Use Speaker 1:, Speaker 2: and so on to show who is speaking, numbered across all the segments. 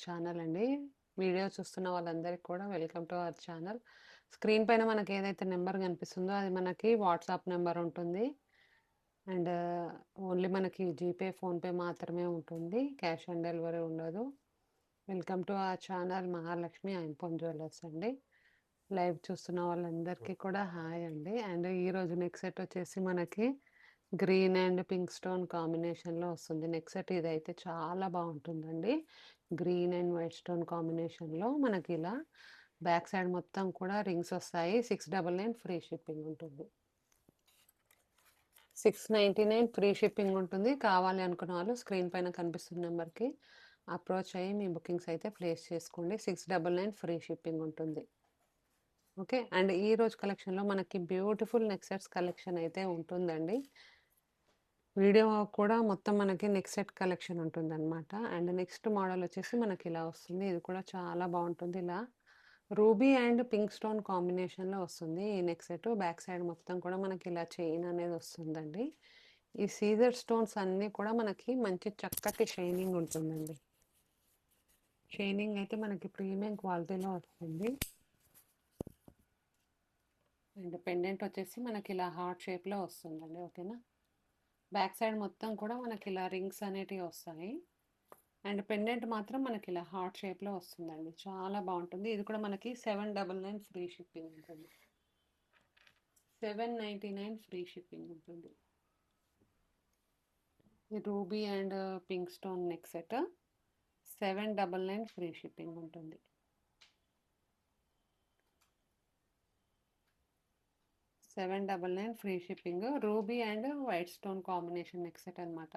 Speaker 1: Channel అండి. Video చూస్తున్న వాళ్ళందరికీ కూడా welcome to our channel. Screen పైన మనకి ఏదైతే నెంబర్ కనిపిస్తుందో అది మనకి వాట్సాప్ నెంబర్ ఉంటుంది. అండ్ ఓన్లీ మనకి జీపే, ఫోన్‌పే మాత్రమే ఉంటుంది. క్యాష్ ఆన్ డెలివరీ ఉండదు. Welcome to our channel Mahalakshmi Aimpon jewellers అండి. లైవ్ చూస్తున్న వాళ్ళందరికీ కూడా హాయ్ అండి. అండ్ ఈరోజు నెక్ సెట్ వచ్చేసి మనకి గ్రీన్ అండ్ పింక్ స్టోన్ కాంబినేషన్‌లో వస్తుంది. నెక్ సెట్ ఇదైతే చాలా బావుంటుందండి. గ్రీన్ అండ్ వైట్ స్టోన్ కాంబినేషన్‌లో మనకిలా బ్యాక్ సైడ్ మొత్తం కూడా రింగ్స్ వస్తాయి. 699 ఫ్రీ షిప్పింగ్ ఉంటుంది. 699 ఫ్రీ షిప్పింగ్ ఉంటుంది. కావాలి అనుకున్న వాళ్ళు స్క్రీన్ పైన కనిపిస్తున్న నెంబర్‌కి అప్రోచ్ అయ్యి మీ బుకింగ్స్ అయితే ప్లేస్ చేసుకోండి. 699 ఫ్రీ షిప్పింగ్ ఉంటుంది. ఓకే. అండ్ ఈరోజు కలెక్షన్‌లో మనకి బ్యూటిఫుల్ నెక్ సెట్స్ కలెక్షన్ అయితే ఉంటుందండి. వీడియో కూడా మొత్తం మనకి నెక్ సెట్ కలెక్షన్ ఉంటుందన్నమాట. అండ్ నెక్స్ట్ మోడల్ వచ్చేసి మనకి ఇలా వస్తుంది. ఇది కూడా చాలా బావుంటుంది. ఇలా రూబీ అండ్ పింక్ స్టోన్ కాంబినేషన్‌లో వస్తుంది. ఈ నెక్ సెట్ బ్యాక్ సైడ్ మొత్తం కూడా మనకి ఇలా చైన్ అనేది వస్తుందండి. ఈ సీజర్ స్టోన్స్ అన్నీ కూడా మనకి మంచి చక్కటి షైనింగ్ ఉంటుందండి. షైనింగ్ అయితే మనకి ప్రీమియం క్వాలిటీలో వస్తుంది. అండ్ పెండెంట్ వచ్చేసి మనకి ఇలా హార్ట్ షేప్‌లో వస్తుందండి. ఓకేనా? బ్యాక్ సైడ్ మొత్తం కూడా మనకి ఇలా రింగ్స్ అనేటివి వస్తాయి. అండ్ పెండెంట్ మాత్రం మనకి ఇలా హార్ట్ షేప్‌లో వస్తుందండి. చాలా బావుంటుంది. ఇది కూడా మనకి 799 ఫ్రీ షిప్పింగ్ ఉంటుంది. 799 ఫ్రీ షిప్పింగ్ ఉంటుంది. ఈ ruby and pink stone neck set 799 free shipping ఉంటుంది. $799 free shipping. Ruby and white stone combination neck set అనమాట.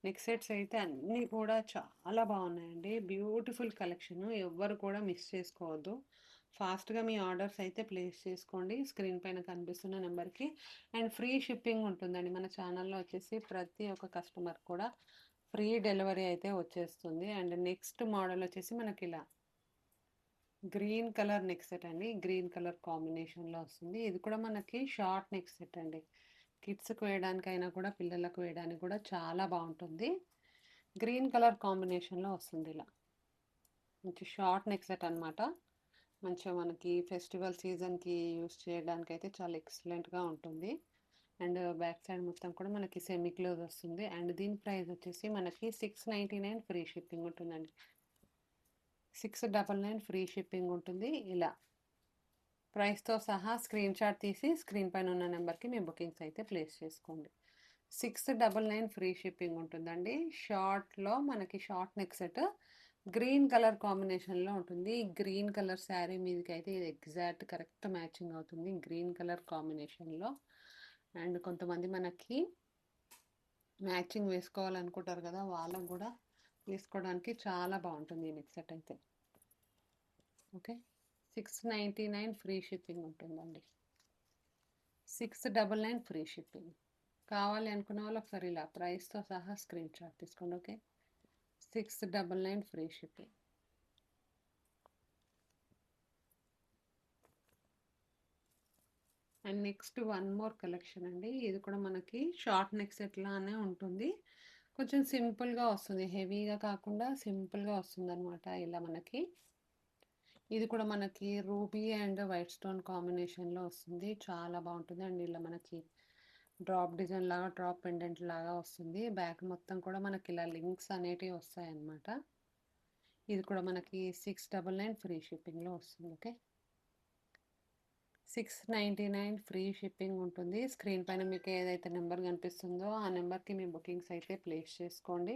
Speaker 1: నెక్ సెట్స్ అయితే అన్నీ కూడా చాలా బాగున్నాయండి. Beautiful collection. ఎవ్వరు కూడా మిస్ చేసుకోవద్దు. ఫాస్ట్గా మీ ఆర్డర్స్ అయితే ప్లేస్ చేసుకోండి స్క్రీన్ పైన కనిపిస్తున్న నెంబర్కి. అండ్ ఫ్రీ షిప్పింగ్ ఉంటుందండి. మన ఛానల్లో వచ్చేసి ప్రతి ఒక్క కస్టమర్ కూడా ఫ్రీ డెలివరీ అయితే వచ్చేస్తుంది. అండ్ నెక్స్ట్ మోడల్ వచ్చేసి మనకి ఇలా గ్రీన్ కలర్ నెక్ సెట్ అండి. గ్రీన్ కలర్ కాంబినేషన్‌లో వస్తుంది. ఇది కూడా మనకి షార్ట్ నెక్ సెట్ అండి. కిడ్స్‌కి వేయడానికైనా కూడా పిల్లలకు వేయడానికి కూడా చాలా బావుంటుంది. గ్రీన్ కలర్ కాంబినేషన్‌లో వస్తుంది ఇలా. మంచి షార్ట్ నెక్ సెట్ అనమాట. మంచిగా మనకి ఫెస్టివల్ సీజన్‌కి యూజ్ చేయడానికైతే చాలా ఎక్సలెంట్‌గా ఉంటుంది. అండ్ బ్యాక్ సైడ్ మొత్తం కూడా మనకి సెమీ క్లోజ్ వస్తుంది. అండ్ దీని ప్రైస్ వచ్చేసి మనకి 699 ఫ్రీ షిప్పింగ్ ఉంటుందండి. 699 ఫ్రీ షిప్పింగ్ ఉంటుంది. ఇలా ప్రైస్‌తో సహా స్క్రీన్ షాట్ తీసి స్క్రీన్ పైన ఉన్న నెంబర్‌కి మీ బుకింగ్స్ అయితే ప్లేస్ చేసుకోండి. 699 ఫ్రీ షిప్పింగ్ ఉంటుందండి. షార్ట్‌లో మనకి short neck set green colour కాంబినేషన్‌లో ఉంటుంది. గ్రీన్ కలర్ శారీ మీదకైతే ఇది ఎగ్జాక్ట్ కరెక్ట్ మ్యాచింగ్ అవుతుంది. గ్రీన్ కలర్ కాంబినేషన్‌లో. అండ్ కొంతమంది మనకి మ్యాచింగ్ వేసుకోవాలనుకుంటారు కదా! వాళ్ళకి కూడా వేసుకోవడానికి చాలా బావుంటుంది ఈ నెక్ సెట్ అయితే. ఓకే. 699 ఫ్రీ షిప్పింగ్ ఉంటుందండి. 699 ఫ్రీ షిప్పింగ్. కావాలి అనుకున్న వాళ్ళు ఒకసారి ఇలా ప్రైస్‌తో సహా స్క్రీన్ షాట్ తీసుకోండి. Okay. 699 free shipping. And next one more collection అండి. ఇది కూడా మనకి షార్ట్ నెక్ సెట్ లానే ఉంటుంది. కొంచెం సింపుల్‌గా వస్తుంది. హెవీగా కాకుండా సింపుల్‌గా వస్తుందనమాట ఇలా మనకి. ఇది కూడా మనకి రూబీ అండ్ వైట్ స్టోన్ కాంబినేషన్‌లో వస్తుంది. చాలా బావుంటుంది. అండ్ ఇలా మనకి డ్రాప్ డిజైన్ లాగా, డ్రాప్ పెండెంట్ లాగా వస్తుంది. బ్యాక్ మొత్తం కూడా మనకి ఇలా లింక్స్ అనేటివి వస్తాయన్నమాట. ఇది కూడా మనకి 699 ఫ్రీ షిప్పింగ్‌లో వస్తుంది. ఓకే. 699 ఫ్రీ షిప్పింగ్ ఉంటుంది. స్క్రీన్ పైన మీకు ఏదైతే నెంబర్ కనిపిస్తుందో ఆ నెంబర్‌కి మీ బుకింగ్స్ అయితే ప్లేస్ చేసుకోండి.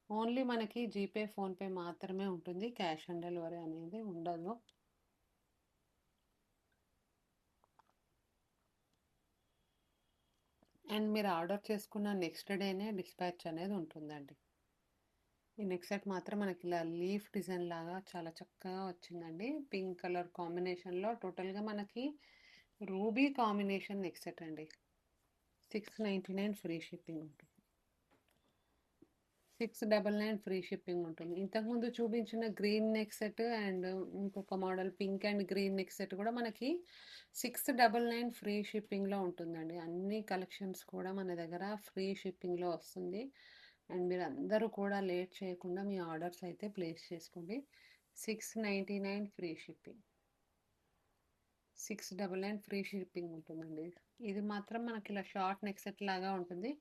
Speaker 1: ఓన్లీ మనకి జీపే, ఫోన్‌పే మాత్రమే ఉంటుంది. క్యాష్ ఆన్ డెలివరీ అనేది ఉండదు. అండ్ మీరు ఆర్డర్ చేసుకున్న నెక్స్ట్ డేనే డిస్పాచ్ అనేది ఉంటుందండి. ఈ నెక్ సెట్ మాత్రం మనకి ఇలా లీఫ్ డిజైన్ లాగా చాలా చక్కగా వచ్చిందండి. పింక్ కలర్ కాంబినేషన్‌లో టోటల్‌గా మనకి రూబీ కాంబినేషన్ నెక్ సెట్ అండి. 699 ఫ్రీ షిప్పింగ్ ఉంటుంది. 699 ఫ్రీ షిప్పింగ్ ఉంటుంది. ఇంతకుముందు చూపించిన గ్రీన్ నెక్ సెట్ అండ్ ఇంకొక model pink and green neck set కూడా మనకి 699 ఫ్రీ షిప్పింగ్‌లో ఉంటుందండి. అన్ని కలెక్షన్స్ కూడా మన దగ్గర ఫ్రీ షిప్పింగ్‌లో వస్తుంది. అండ్ మీరందరూ కూడా లేట్ చేయకుండా మీ ఆర్డర్స్ అయితే ప్లేస్ చేసుకోండి. 699 ఫ్రీ షిప్పింగ్. 699 ఫ్రీ షిప్పింగ్ ఉంటుందండి. ఇది మాత్రం మనకి ఇలా షార్ట్ నెక్ సెట్ లాగా ఉంటుంది.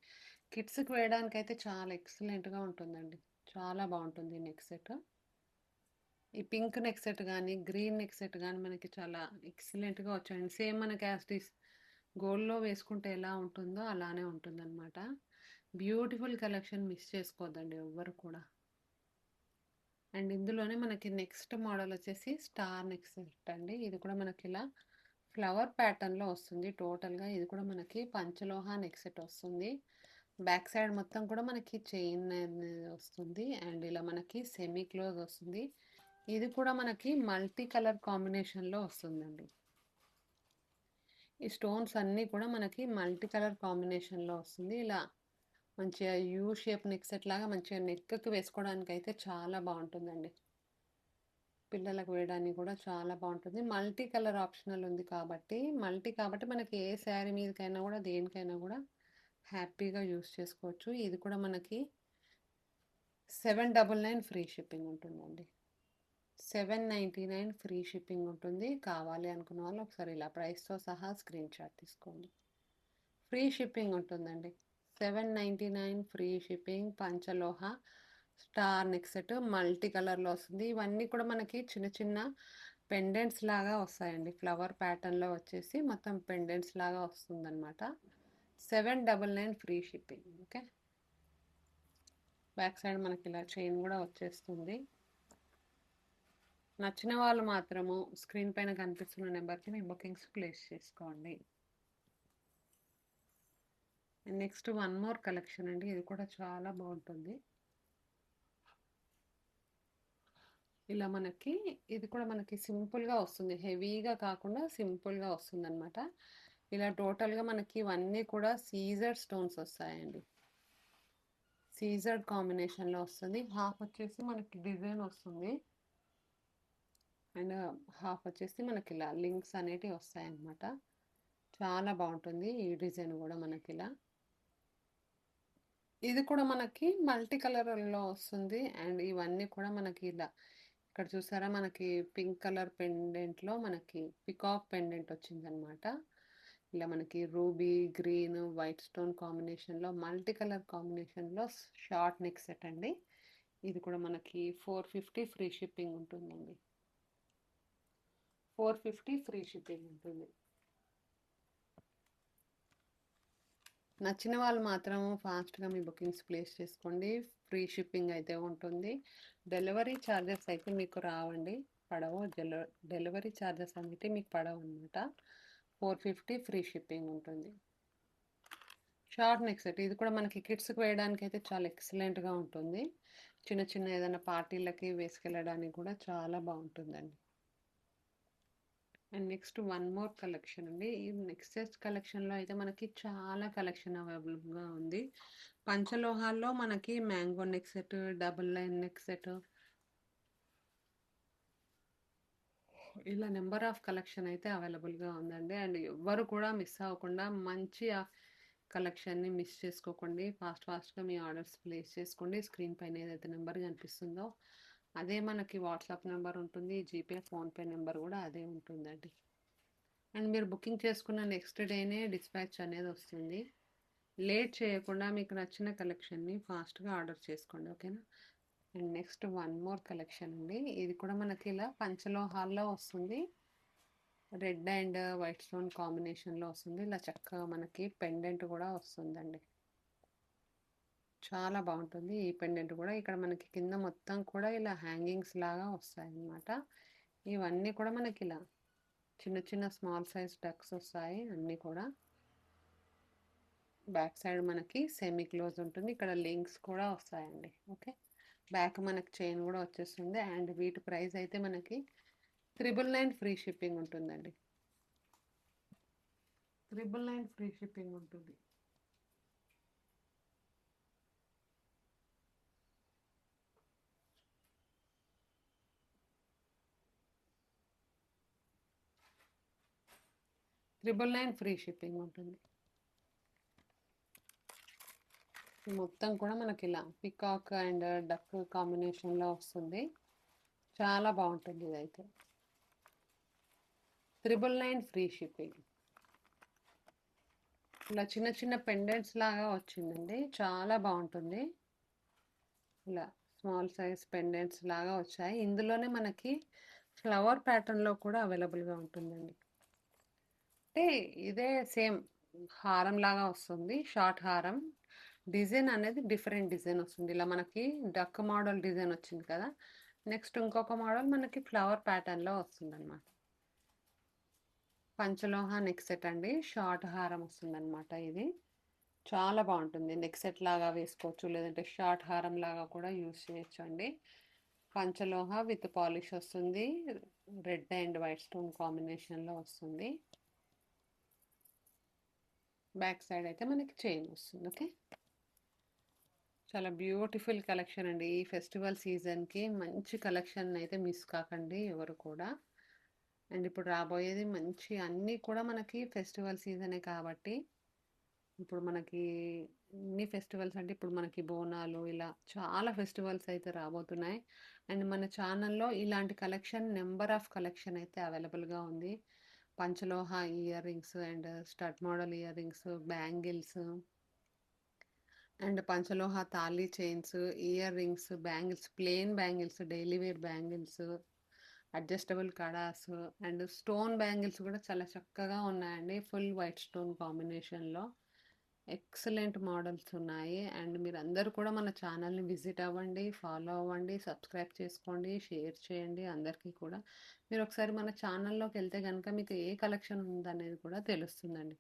Speaker 1: కిడ్స్‌కి వేయడానికైతే చాలా ఎక్సలెంట్‌గా ఉంటుందండి. చాలా బావుంటుంది ఈ నెక్ సెట్. ఈ పింక్ నెక్ సెట్ గానీ, గ్రీన్ నెక్ సెట్ గానీ మనకి చాలా ఎక్సలెంట్‌గా వచ్చాయండి. సేమ్ మనకి యాజ్ ఇట్ ఈజ్ గోల్డ్‌లో వేసుకుంటే ఎలా ఉంటుందో అలానే ఉంటుందనమాట. బ్యూటిఫుల్ కలెక్షన్ మిస్ చేసుకోవద్దండి ఎవ్వరు కూడా. అండ్ ఇందులోనే మనకి నెక్స్ట్ మోడల్ వచ్చేసి స్టార్ నెక్ సెట్ అండి. ఇది కూడా మనకి ఇలా ఫ్లవర్ ప్యాటర్న్‌లో వస్తుంది టోటల్‌గా. ఇది కూడా మనకి పంచలోహ నెక్ సెట్ వస్తుంది. బ్యాక్ సైడ్ మొత్తం కూడా మనకి చైన్ అనేది వస్తుంది. అండ్ ఇలా మనకి సెమీ క్లోజ్ వస్తుంది. ఇది కూడా మనకి మల్టీ కలర్ కాంబినేషన్‌లో వస్తుందండి. ఈ స్టోన్స్ అన్నీ కూడా మనకి మల్టీ కలర్ కాంబినేషన్‌లో వస్తుంది. ఇలా మంచిగా యూ షేప్ నెక్ సెట్ లాగా మంచిగా నెక్‌కి వేసుకోవడానికైతే చాలా బావుంటుందండి. పిల్లలకు వేయడానికి కూడా చాలా బావుంటుంది. మల్టీ కలర్ ఆప్షనల్ ఉంది కాబట్టి, మనకి ఏ శారీ మీదకైనా కూడా దేనికైనా కూడా హ్యాపీగా యూజ్ చేసుకోవచ్చు. ఇది కూడా మనకి 799 ఫ్రీ షిప్పింగ్ ఉంటుందండి. 799 ఫ్రీ షిప్పింగ్ ఉంటుంది. కావాలి అనుకున్న వాళ్ళు ఒకసారి ఇలా ప్రైస్‌తో సహా స్క్రీన్‌షాట్ తీసుకోండి. ఫ్రీ షిప్పింగ్ ఉంటుందండి. 799 free shipping panchaloha star neck set multi కలర్‌లో వస్తుంది. ఇవన్నీ కూడా మనకి చిన్న చిన్న పెండెంట్స్ లాగా వస్తాయండి. ఫ్లవర్ ప్యాటర్న్‌లో వచ్చేసి మొత్తం పెండెంట్స్ లాగా వస్తుందనమాట. 799 free shipping. Okay. Back side మనకి ఇలా చైన్ కూడా వచ్చేస్తుంది. నచ్చిన వాళ్ళు మాత్రము స్క్రీన్ పైన కనిపిస్తున్న నెంబర్కి మీ బుకింగ్స్ ప్లేస్ చేసుకోండి. నెక్స్ట్ వన్ మోర్ కలెక్షన్ అండి. ఇది కూడా చాలా బాగుంటుంది. ఇలా మనకి ఇది కూడా మనకి సింపుల్గా వస్తుంది. హెవీగా కాకుండా సింపుల్గా వస్తుంది అనమాట. ఇలా టోటల్గా మనకి ఇవన్నీ కూడా సీజర్ స్టోన్స్ వస్తాయండి. సీజర్డ్ కాంబినేషన్లో వస్తుంది. హాఫ్ వచ్చేసి మనకి డిజైన్ వస్తుంది. అండ్ హాఫ్ వచ్చేసి మనకి ఇలా లింక్స్ అనేటివి వస్తాయన్నమాట. చాలా బాగుంటుంది ఈ డిజైన్ కూడా మనకి ఇలా. ఇది కూడా మనకి మల్టీ కలర్‌లో వస్తుంది. అండ్ ఇవన్నీ కూడా మనకి ఇలా ఇక్కడ చూసారా మనకి పింక్ కలర్ పెండెంట్‌లో మనకి పికాక్ పెండెంట్ వచ్చిందనమాట. ఇలా మనకి రూబీ, గ్రీన్, వైట్ స్టోన్ కాంబినేషన్‌లో మల్టీ కలర్ కాంబినేషన్‌లో షార్ట్ నెక్ సెట్ అండి. ఇది కూడా మనకి 450 ఫ్రీ షిప్పింగ్ ఉంటుందండి. 450 ఫ్రీ షిప్పింగ్ ఉంటుంది. నచ్చిన వాళ్ళు మాత్రం ఫాస్ట్‌గా మీ బుకింగ్స్ ప్లేస్ చేసుకోండి. ఫ్రీ షిప్పింగ్ అయితే ఉంటుంది. డెలివరీ ఛార్జెస్ అయితే మీకు రావండి. పడవు. డెలివరీ ఛార్జెస్ అనేటివి మీకు పడవనమాట. 450 ఫ్రీ షిప్పింగ్ ఉంటుంది. షార్ట్ నెక్ సెట్ ఇది కూడా మనకి కిడ్స్‌కి వేయడానికైతే చాలా ఎక్సలెంట్‌గా ఉంటుంది. చిన్న చిన్న ఏదైనా పార్టీలకి వేసుకెళ్ళడానికి కూడా చాలా బావుంటుందండి. And next one more collection అండి. ఈ నెక్స్ట్ కలెక్షన్‌లో అయితే మనకి చాలా కలెక్షన్ అవైలబుల్‌గా ఉంది. పంచలోహాల్లో మనకి mango neck set, double line neck set ఇలా నెంబర్ ఆఫ్ కలెక్షన్ అయితే అవైలబుల్‌గా ఉందండి. అండ్ ఎవ్వరు కూడా మిస్ అవ్వకుండా మంచి కలెక్షన్‌ని మిస్ చేసుకోకండి. ఫాస్ట్‌గా మీ ఆర్డర్స్ ప్లేస్ చేసుకోండి. స్క్రీన్ పైన ఏదైతే నెంబర్ కనిపిస్తుందో అదే మనకి వాట్సాప్ నెంబర్ ఉంటుంది. జీపే, ఫోన్‌పే నెంబర్ కూడా అదే ఉంటుందండి. అండ్ మీరు బుకింగ్ చేసుకున్న నెక్స్ట్ డేనే డిస్పాచ్ అనేది వస్తుంది. లేట్ చేయకుండా మీకు నచ్చిన కలెక్షన్ని ఫాస్ట్‌గా ఆర్డర్ చేసుకోండి. ఓకేనా? And next one more collection అండి. ఇది కూడా మనకి ఇలా పంచలోహాల్లో వస్తుంది. రెడ్ అండ్ వైట్ స్టోన్ కాంబినేషన్‌లో వస్తుంది. ఇలా చక్కగా మనకి పెండెంట్ కూడా వస్తుందండి. చాలా బాగుంటుంది ఈ పెండెంట్ కూడా. ఇక్కడ మనకి కింద మొత్తం కూడా ఇలా హ్యాంగింగ్స్ లాగా వస్తాయన్నమాట. ఇవన్నీ కూడా మనకి ఇలా చిన్న చిన్న స్మాల్ సైజ్ డక్స్ వస్తాయి అన్నీ కూడా. బ్యాక్ సైడ్ మనకి సెమీ క్లోజ్ ఉంటుంది. ఇక్కడ లింక్స్ కూడా వస్తాయండి. ఓకే. బ్యాక్ మనకి చైన్ కూడా వచ్చేస్తుంది. అండ్ వీటి ప్రైస్ అయితే మనకి 999 ఫ్రీ షిప్పింగ్ ఉంటుందండి. 999 ఫ్రీ షిప్పింగ్ ఉంటుంది. ఫ్రీ షిప్పింగ్ ఉంటుంది. మొత్తం కూడా మనకి ఇలా పికాక్ అండ్ డక్ కాంబినేషన్లో వస్తుంది. చాలా బాగుంటుంది ఇదైతే. 999 ఫ్రీ షిప్పింగ్. ఇలా చిన్న చిన్న పెండెంట్స్ లాగా వచ్చిందండి, చాలా బాగుంటుంది. ఇలా స్మాల్ సైజ్ పెండెంట్స్ లాగా వచ్చాయి. ఇందులోనే మనకి ఫ్లవర్ ప్యాటర్న్లో కూడా అవైలబుల్గా ఉంటుందండి. అంటే ఇదే సేమ్ హారం లాగా వస్తుంది, షార్ట్ హారం. డిజైన్ అనేది డిఫరెంట్ డిజైన్ వస్తుంది. ఇలా మనకి డక్ మోడల్ డిజైన్ వచ్చింది కదా, నెక్స్ట్ ఇంకొక మోడల్ మనకి ఫ్లవర్ ప్యాటర్న్లో వస్తుంది అనమాట. పంచలోహ నెక్ సెట్ అండి, షార్ట్ హారం వస్తుంది అనమాట. ఇది చాలా బాగుంటుంది. నెక్ సెట్ లాగా వేసుకోవచ్చు, లేదంటే షార్ట్ హారం లాగా కూడా యూస్ చేయొచ్చు అండి. పంచలోహ విత్ పాలిష్ వస్తుంది, రెడ్ అండ్ వైట్ స్టోన్ కాంబినేషన్లో వస్తుంది. బ్యాక్ సైడ్ అయితే మనకి చైన్ వస్తుంది. ఓకే, చాలా బ్యూటిఫుల్ కలెక్షన్ అండి. ఈ ఫెస్టివల్ సీజన్కి మంచి కలెక్షన్ అయితే మిస్ కాకండి ఎవరు కూడా. అండ్ ఇప్పుడు రాబోయేది మంచి అన్నీ కూడా మనకి ఫెస్టివల్ సీజనే కాబట్టి, ఇప్పుడు మనకి ఎన్ని ఫెస్టివల్స్ అంటే ఇప్పుడు మనకి బోనాలు, ఇలా చాలా ఫెస్టివల్స్ అయితే రాబోతున్నాయి. అండ్ మన ఛానల్లో ఇలాంటి కలెక్షన్ నెంబర్ ఆఫ్ కలెక్షన్ అయితే అవైలబుల్గా ఉంది. Panchaloha earrings and stud model ear rings, bangles and panchaloha తాళీ chains, earrings, bangles, plain bangles, daily wear bangles, adjustable కడాస్ అండ్ స్టోన్ బ్యాంగిల్స్ కూడా చాలా చక్కగా ఉన్నాయండి. ఫుల్ వైట్ స్టోన్ కాంబినేషన్లో ఎక్సలెంట్ మోడల్స్ ఉన్నాయి. అండ్ మీరు అందరూ కూడా మన ఛానల్ని విజిట్ అవ్వండి, ఫాలో అవ్వండి, సబ్స్క్రైబ్ చేసుకోండి, షేర్ చేయండి అందరికీ కూడా. మీరు ఒకసారి మన ఛానల్లోకి వెళ్తే కనుక మీకు ఏ కలెక్షన్ ఉందనేది కూడా తెలుస్తుందండి.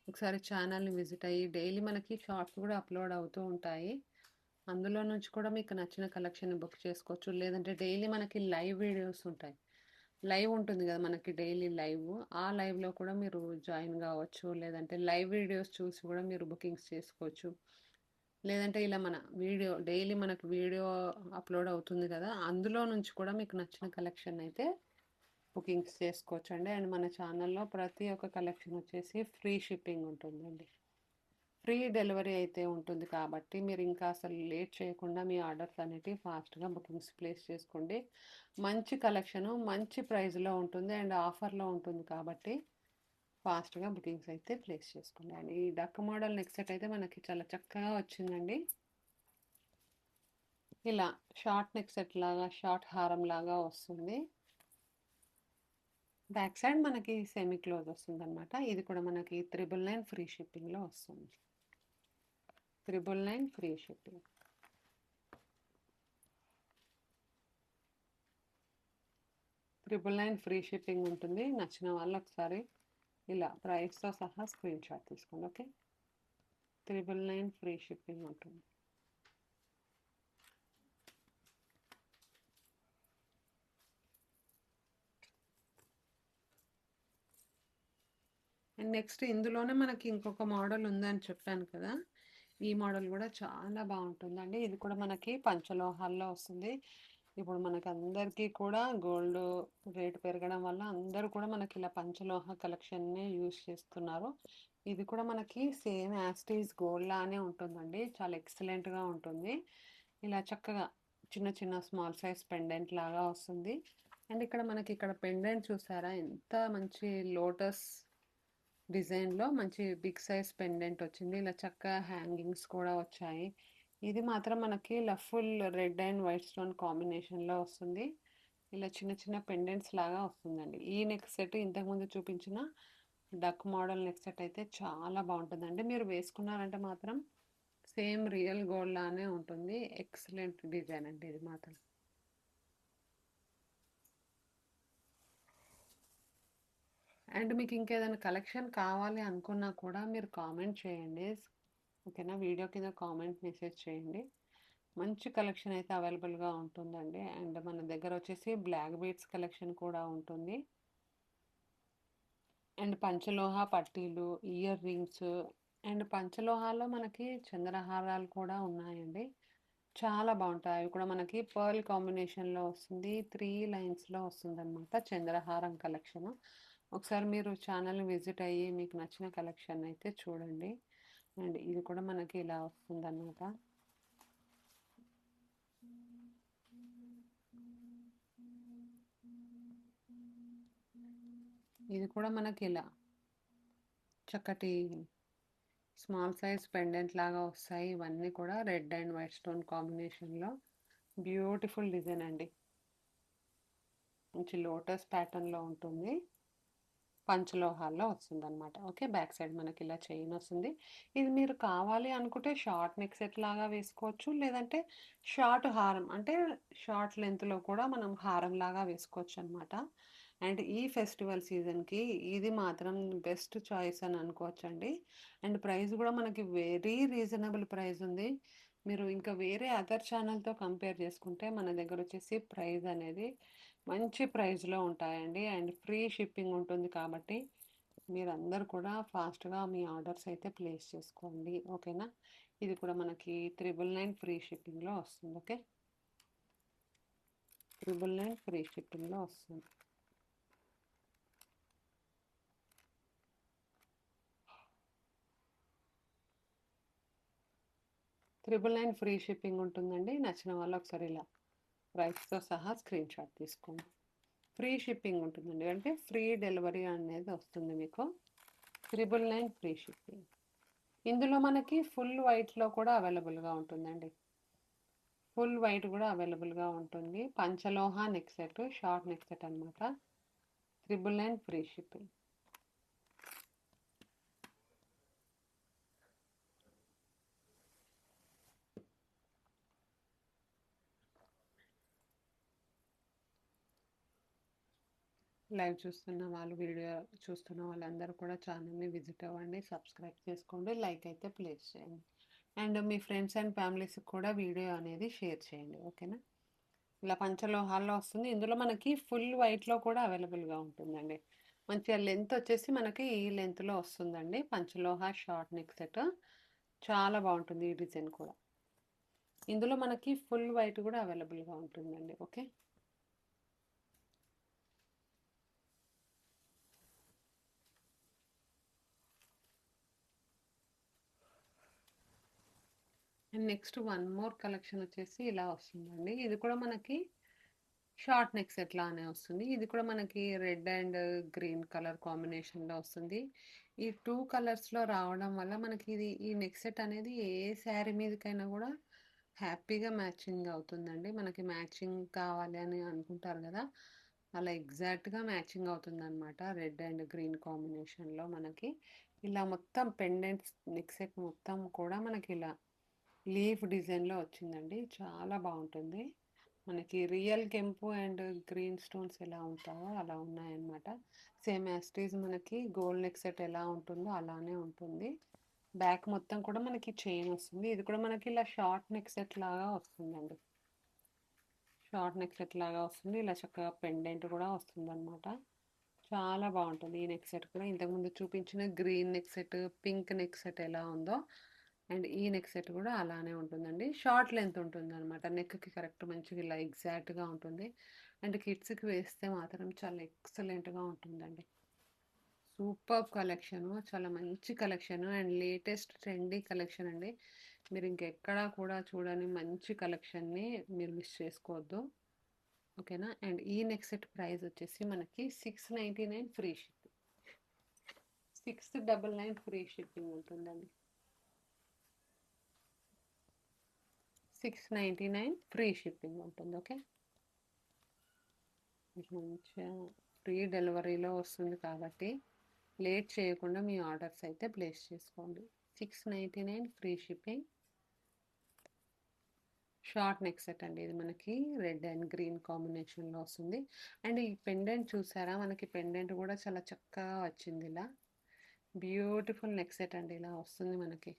Speaker 1: ఒకసారి ఛానల్ని విజిట్ అయ్యి డైలీ మనకి షార్ట్స్ కూడా అప్లోడ్ అవుతూ ఉంటాయి. అందులో నుంచి కూడా మీకు నచ్చిన కలెక్షన్ బుక్ చేసుకోవచ్చు, లేదంటే డైలీ మనకి లైవ్ వీడియోస్ ఉంటాయి. లైవ్ ఉంటుంది కదా మనకి డైలీ లైవ్, ఆ లైవ్లో కూడా మీరు జాయిన్ కావచ్చు, లేదంటే లైవ్ వీడియోస్ చూసి కూడా మీరు బుకింగ్స్ చేసుకోవచ్చు. లేదంటే ఇలా మన వీడియో డైలీ మనకు వీడియో అప్లోడ్ అవుతుంది కదా, అందులో నుంచి కూడా మీకు నచ్చిన కలెక్షన్ అయితే బుకింగ్స్ చేసుకోవచ్చు అండి. అండ్ మన ఛానల్లో ప్రతి ఒక్క కలెక్షన్ వచ్చేసి ఫ్రీ షిప్పింగ్ ఉంటుందండి. ఫ్రీ డెలివరీ అయితే ఉంటుంది కాబట్టి మీరు ఇంకా అసలు లేట్ చేయకుండా మీ ఆర్డర్స్ అనేటివి ఫాస్ట్గా బుకింగ్స్ ప్లేస్ చేసుకోండి. మంచి కలెక్షను మంచి ప్రైస్లో ఉంటుంది అండ్ ఆఫర్లో ఉంటుంది కాబట్టి ఫాస్ట్గా బుకింగ్స్ అయితే ప్లేస్ చేసుకోండి. అండ్ ఈ డక్ మోడల్ నెక్ సెట్ అయితే మనకి చాలా చక్కగా వచ్చిందండి. ఇలా షార్ట్ నెక్ సెట్ లాగా, షార్ట్ హారం లాగా వస్తుంది. బ్యాక్ సైడ్ మనకి సెమీ క్లోజ్ వస్తుంది అనమాట. ఇది కూడా మనకి 999 ఫ్రీ షిప్పింగ్లో వస్తుంది. 999 ఫ్రీ షిప్పింగ్. 999 ఫ్రీ షిప్పింగ్ ఉంటుంది. నచ్చిన వాళ్ళు ఒకసారి ఇలా ప్రైస్తో సహా స్క్రీన్ షాట్ తీసుకోండి. ఓకే, 999 ఫ్రీ షిప్పింగ్ ఉంటుంది. అండ్ నెక్స్ట్ ఇందులోనే మనకి ఇంకొక మోడల్ ఉందని చెప్పాను కదా, ఈ మోడల్ కూడా చాలా బాగుంటుందండి. ఇది కూడా మనకి పంచలోహాల్లో వస్తుంది. ఇప్పుడు మనకి అందరికీ కూడా గోల్డ్ రేట్ పెరగడం వల్ల అందరూ కూడా మనకి ఇలా పంచలోహ కలెక్షన్ని యూజ్ చేస్తున్నారు. ఇది కూడా మనకి సేమ్ యాస్టీస్ గోల్డ్ లానే ఉంటుందండి, చాలా ఎక్సలెంట్గా ఉంటుంది. ఇలా చక్కగా చిన్న చిన్న స్మాల్ సైజ్ పెండెంట్ లాగా వస్తుంది. అండ్ ఇక్కడ మనకి ఇక్కడ పెండెంట్ చూసారా, ఎంత మంచి లోటస్ డిజైన్లో మంచి బిగ్ సైజ్ పెండెంట్ వచ్చింది. ఇలా చక్కగా హ్యాంగింగ్స్ కూడా వచ్చాయి. ఇది మాత్రం మనకి ఇలా full red and white stone కాంబినేషన్లో వస్తుంది. ఇలా చిన్న చిన్న పెండెంట్స్ లాగా వస్తుందండి. ఈ నెక్ సెట్ ఇంతకుముందు చూపించిన డక్ మోడల్ నెక్ సెట్ అయితే చాలా బాగుంటుందండి. మీరు వేసుకున్నారంటే మాత్రం సేమ్ రియల్ గోల్డ్ లానే ఉంటుంది. ఎక్సలెంట్ డిజైన్ అండి ఇది మాత్రం. అండ్ మీకు ఇంకేదైనా కలెక్షన్ కావాలి అనుకున్నా కూడా మీరు కామెంట్ చేయండి. ఓకేనా, వీడియో కింద కామెంట్ మెసేజ్ చేయండి. మంచి కలెక్షన్ అయితే అవైలబుల్గా ఉంటుందండి. అండ్ మన దగ్గర వచ్చేసి బ్లాక్ బీడ్స్ కలెక్షన్ కూడా ఉంటుంది. అండ్ పంచలోహ పట్టీలు, ఇయర్ రింగ్స్ అండ్ పంచలోహాల్లో మనకి చంద్రహారాలు కూడా ఉన్నాయండి. చాలా బాగుంటాయి. అవి కూడా మనకి పర్ల్ కాంబినేషన్లో వస్తుంది, 3 లైన్స్లో వస్తుంది అనమాట చంద్రహారం కలెక్షన్. ఒకసారి మీరు ఛానల్ని విజిట్ అయ్యి మీకు నచ్చిన కలెక్షన్ అయితే చూడండి. అండ్ ఇది కూడా మనకి ఇలా వస్తుందన్నమాట. ఇది కూడా మనకి ఇలా చక్కటి స్మాల్ సైజ్ పెండెంట్ లాగా వస్తాయి. ఇవన్నీ కూడా రెడ్ అండ్ వైట్ స్టోన్ కాంబినేషన్లో బ్యూటిఫుల్ డిజైన్ అండి. మంచి లోటస్ ప్యాటర్న్లో ఉంటుంది. పంచలోహాల్లో వస్తుందన్నమాట. ఓకే. బ్యాక్ సైడ్ మనకి ఇలా చైన్ వస్తుంది. ఇది మీరు కావాలి అనుకుంటే షార్ట్ నెక్ సెట్ లాగా వేసుకోవచ్చు. లేదంటే షార్ట్ హారం అంటే షార్ట్ లెంత్‌లో కూడా మనం హారం లాగా వేసుకోవచ్చు అనమాట. అండ్ ఈ ఫెస్టివల్ సీజన్‌కి ఇది మాత్రం బెస్ట్ చాయిస్ అని అనుకోవచ్చండి. అండ్ ప్రైస్ కూడా మనకి వెరీ రీజనబుల్ ప్రైస్ ఉంది. మీరు ఇంకా వేరే అదర్ ఛానల్‌తో కంపేర్ చేసుకుంటే మన దగ్గర వచ్చేసి ప్రైస్ అనేది మంచి ప్రైస్‌లో ఉంటాయండి. అండ్ ఫ్రీ షిప్పింగ్ ఉంటుంది కాబట్టి మీరందరూ కూడా ఫాస్ట్‌గా మీ ఆర్డర్స్ అయితే ప్లేస్ చేసుకోండి. ఓకేనా? ఇది కూడా మనకి 999 ఫ్రీ షిప్పింగ్‌లో వస్తుంది. ఓకే. 999 ఫ్రీ షిప్పింగ్‌లో వస్తుంది. ట్రిపుల్ నైన్ ఫ్రీ షిప్పింగ్ ఉంటుందండి. నచ్చిన వాళ్ళు ఒకసారి ఇలా ప్రైస్‌తో సహా స్క్రీన్‌షాట్ తీసుకోండి. ఫ్రీ షిప్పింగ్ ఉంటుందండి. అంటే ఫ్రీ డెలివరీ అనేది వస్తుంది మీకు. 999 ఫ్రీ షిప్పింగ్. ఇందులో మనకి ఫుల్ వైట్‌లో కూడా అవైలబుల్‌గా ఉంటుందండి. ఫుల్ వైట్ కూడా అవైలబుల్‌గా ఉంటుంది. Panchaloha neck set, short neck set అనమాట. 999 ఫ్రీ షిప్పింగ్. లైవ్ చూస్తున్న వాళ్ళు, వీడియో చూస్తున్న వాళ్ళందరూ కూడా ఛానల్‌ని విజిట్ అవ్వండి. సబ్స్క్రైబ్ చేసుకోండి. లైక్ అయితే ప్లేస్ చేయండి. అండ్ మీ ఫ్రెండ్స్ అండ్ ఫ్యామిలీస్‌కి కూడా వీడియో అనేది షేర్ చేయండి. ఓకేనా? ఇలా పంచలోహాల్లో వస్తుంది. ఇందులో మనకి ఫుల్ వైట్‌లో కూడా అవైలబుల్‌గా ఉంటుందండి. మంచిగా లెంత్ వచ్చేసి మనకి ఈ లెంత్‌లో వస్తుందండి. పంచలోహ షార్ట్ నెక్ సెట్. చాలా బాగుంటుంది ఈ డిజైన్ కూడా. ఇందులో మనకి ఫుల్ వైట్ కూడా అవైలబుల్‌గా ఉంటుందండి. Okay. And next one more collection వచ్చేసి ఇలా వస్తుందండి. ఇది కూడా మనకి షార్ట్ నెక్ సెట్ లానే వస్తుంది. ఇది కూడా మనకి రెడ్ అండ్ గ్రీన్ కలర్ కాంబినేషన్‌లో వస్తుంది. ఈ 2 కలర్స్‌లో రావడం వల్ల మనకి ఇది ఈ నెక్ సెట్ అనేది ఏ శారీ మీదకైనా కూడా హ్యాపీగా మ్యాచింగ్ అవుతుందండి. మనకి మ్యాచింగ్ కావాలి అని అనుకుంటారు కదా! అలా ఎగ్జాక్ట్‌గా మ్యాచింగ్ అవుతుందనమాట. రెడ్ అండ్ గ్రీన్ కాంబినేషన్‌లో మనకి ఇలా మొత్తం పెండెంట్స్ నెక్ సెట్ మొత్తం కూడా మనకి ఇలా లీఫ్ డిజైన్‌లో వచ్చిందండి. చాలా బావుంటుంది. మనకి రియల్ కెంపు అండ్ గ్రీన్ స్టోన్స్ ఎలా ఉంటాయో అలా ఉన్నాయన్నమాట. సేమ్ యాజ్ ఇట్ ఈజ్ మనకి గోల్డ్ నెక్ సెట్ ఎలా ఉంటుందో అలానే ఉంటుంది. బ్యాక్ మొత్తం కూడా మనకి చైన్ వస్తుంది. ఇది కూడా మనకి ఇలా షార్ట్ నెక్ సెట్ లాగా వస్తుందండి. షార్ట్ నెక్ సెట్ లాగా వస్తుంది. ఇలా చక్కగా పెండెంట్ కూడా వస్తుందన్నమాట. చాలా బాగుంటుంది ఈ నెక్ సెట్ కూడా. ఇంతకుముందు చూపించిన green neck set, pink neck set ఎలా ఉందో అండ్ ఈ నెక్ సెట్ కూడా అలానే ఉంటుందండి. షార్ట్ లెంత్ ఉంటుందన్నమాట. నెక్‌కి కరెక్ట్ మంచిగా ఇలా ఎగ్జాక్ట్‌గా ఉంటుంది. అండ్ కిడ్స్‌కి వేస్తే మాత్రం చాలా ఎక్సలెంట్‌గా ఉంటుందండి. Superb collection. చాలా మంచి collection and latest trendy collection అండి. మీరు ఇంకెక్కడా కూడా చూడని మంచి కలెక్షన్‌ని మీరు మిస్ చేసుకోవద్దు. ఓకేనా? అండ్ ఈ నెక్ సెట్ ప్రైస్ వచ్చేసి మనకి 699 ఫ్రీ షిప్పింగ్. 699 ఫ్రీ షిప్పింగ్ ఉంటుందండి. 699 ఫ్రీ షిప్పింగ్ ఉంటుంది. ఓకే. మీకు మంచిగా ఫ్రీ డెలివరీలో వస్తుంది కాబట్టి లేట్ చేయకుండా మీ ఆర్డర్స్ అయితే ప్లేస్ చేసుకోండి. 699 free shipping. Short neck set అండి. ఇది మనకి రెడ్ అండ్ గ్రీన్ కాంబినేషన్లో వస్తుంది. అండ్ ఈ పెండెంట్ చూసారా? మనకి పెండెంట్ కూడా చాలా చక్కగా వచ్చింది ఇలా. బ్యూటిఫుల్ నెక్ సెట్ అండి. ఇలా వస్తుంది మనకి.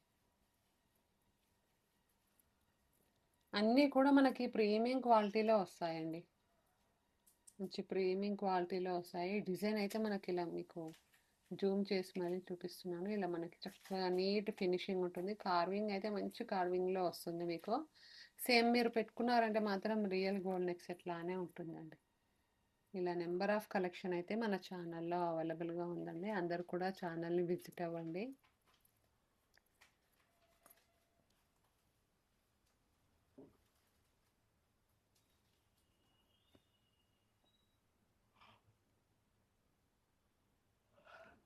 Speaker 1: అన్నీ కూడా మనకి ప్రీమియం క్వాలిటీలో వస్తాయండి. మంచి ప్రీమియం క్వాలిటీలో వస్తాయి. డిజైన్ అయితే మనకి ఇలా మీకు జూమ్ చేసి మరీ చూపిస్తున్నాను. ఇలా మనకి చక్కగా నీట్ ఫినిషింగ్ ఉంటుంది. కార్వింగ్ అయితే మంచి కార్వింగ్‌లో వస్తుంది మీకు. సేమ్ మీరు పెట్టుకున్నారంటే మాత్రం రియల్ గోల్డ్ నెక్ సెట్ లానే ఉంటుందండి. ఇలా నెంబర్ ఆఫ్ కలెక్షన్ అయితే మన ఛానల్‌లో అవైలబుల్‌గా ఉందండి. అందరూ కూడా ఛానల్‌ని విజిట్ అవ్వండి.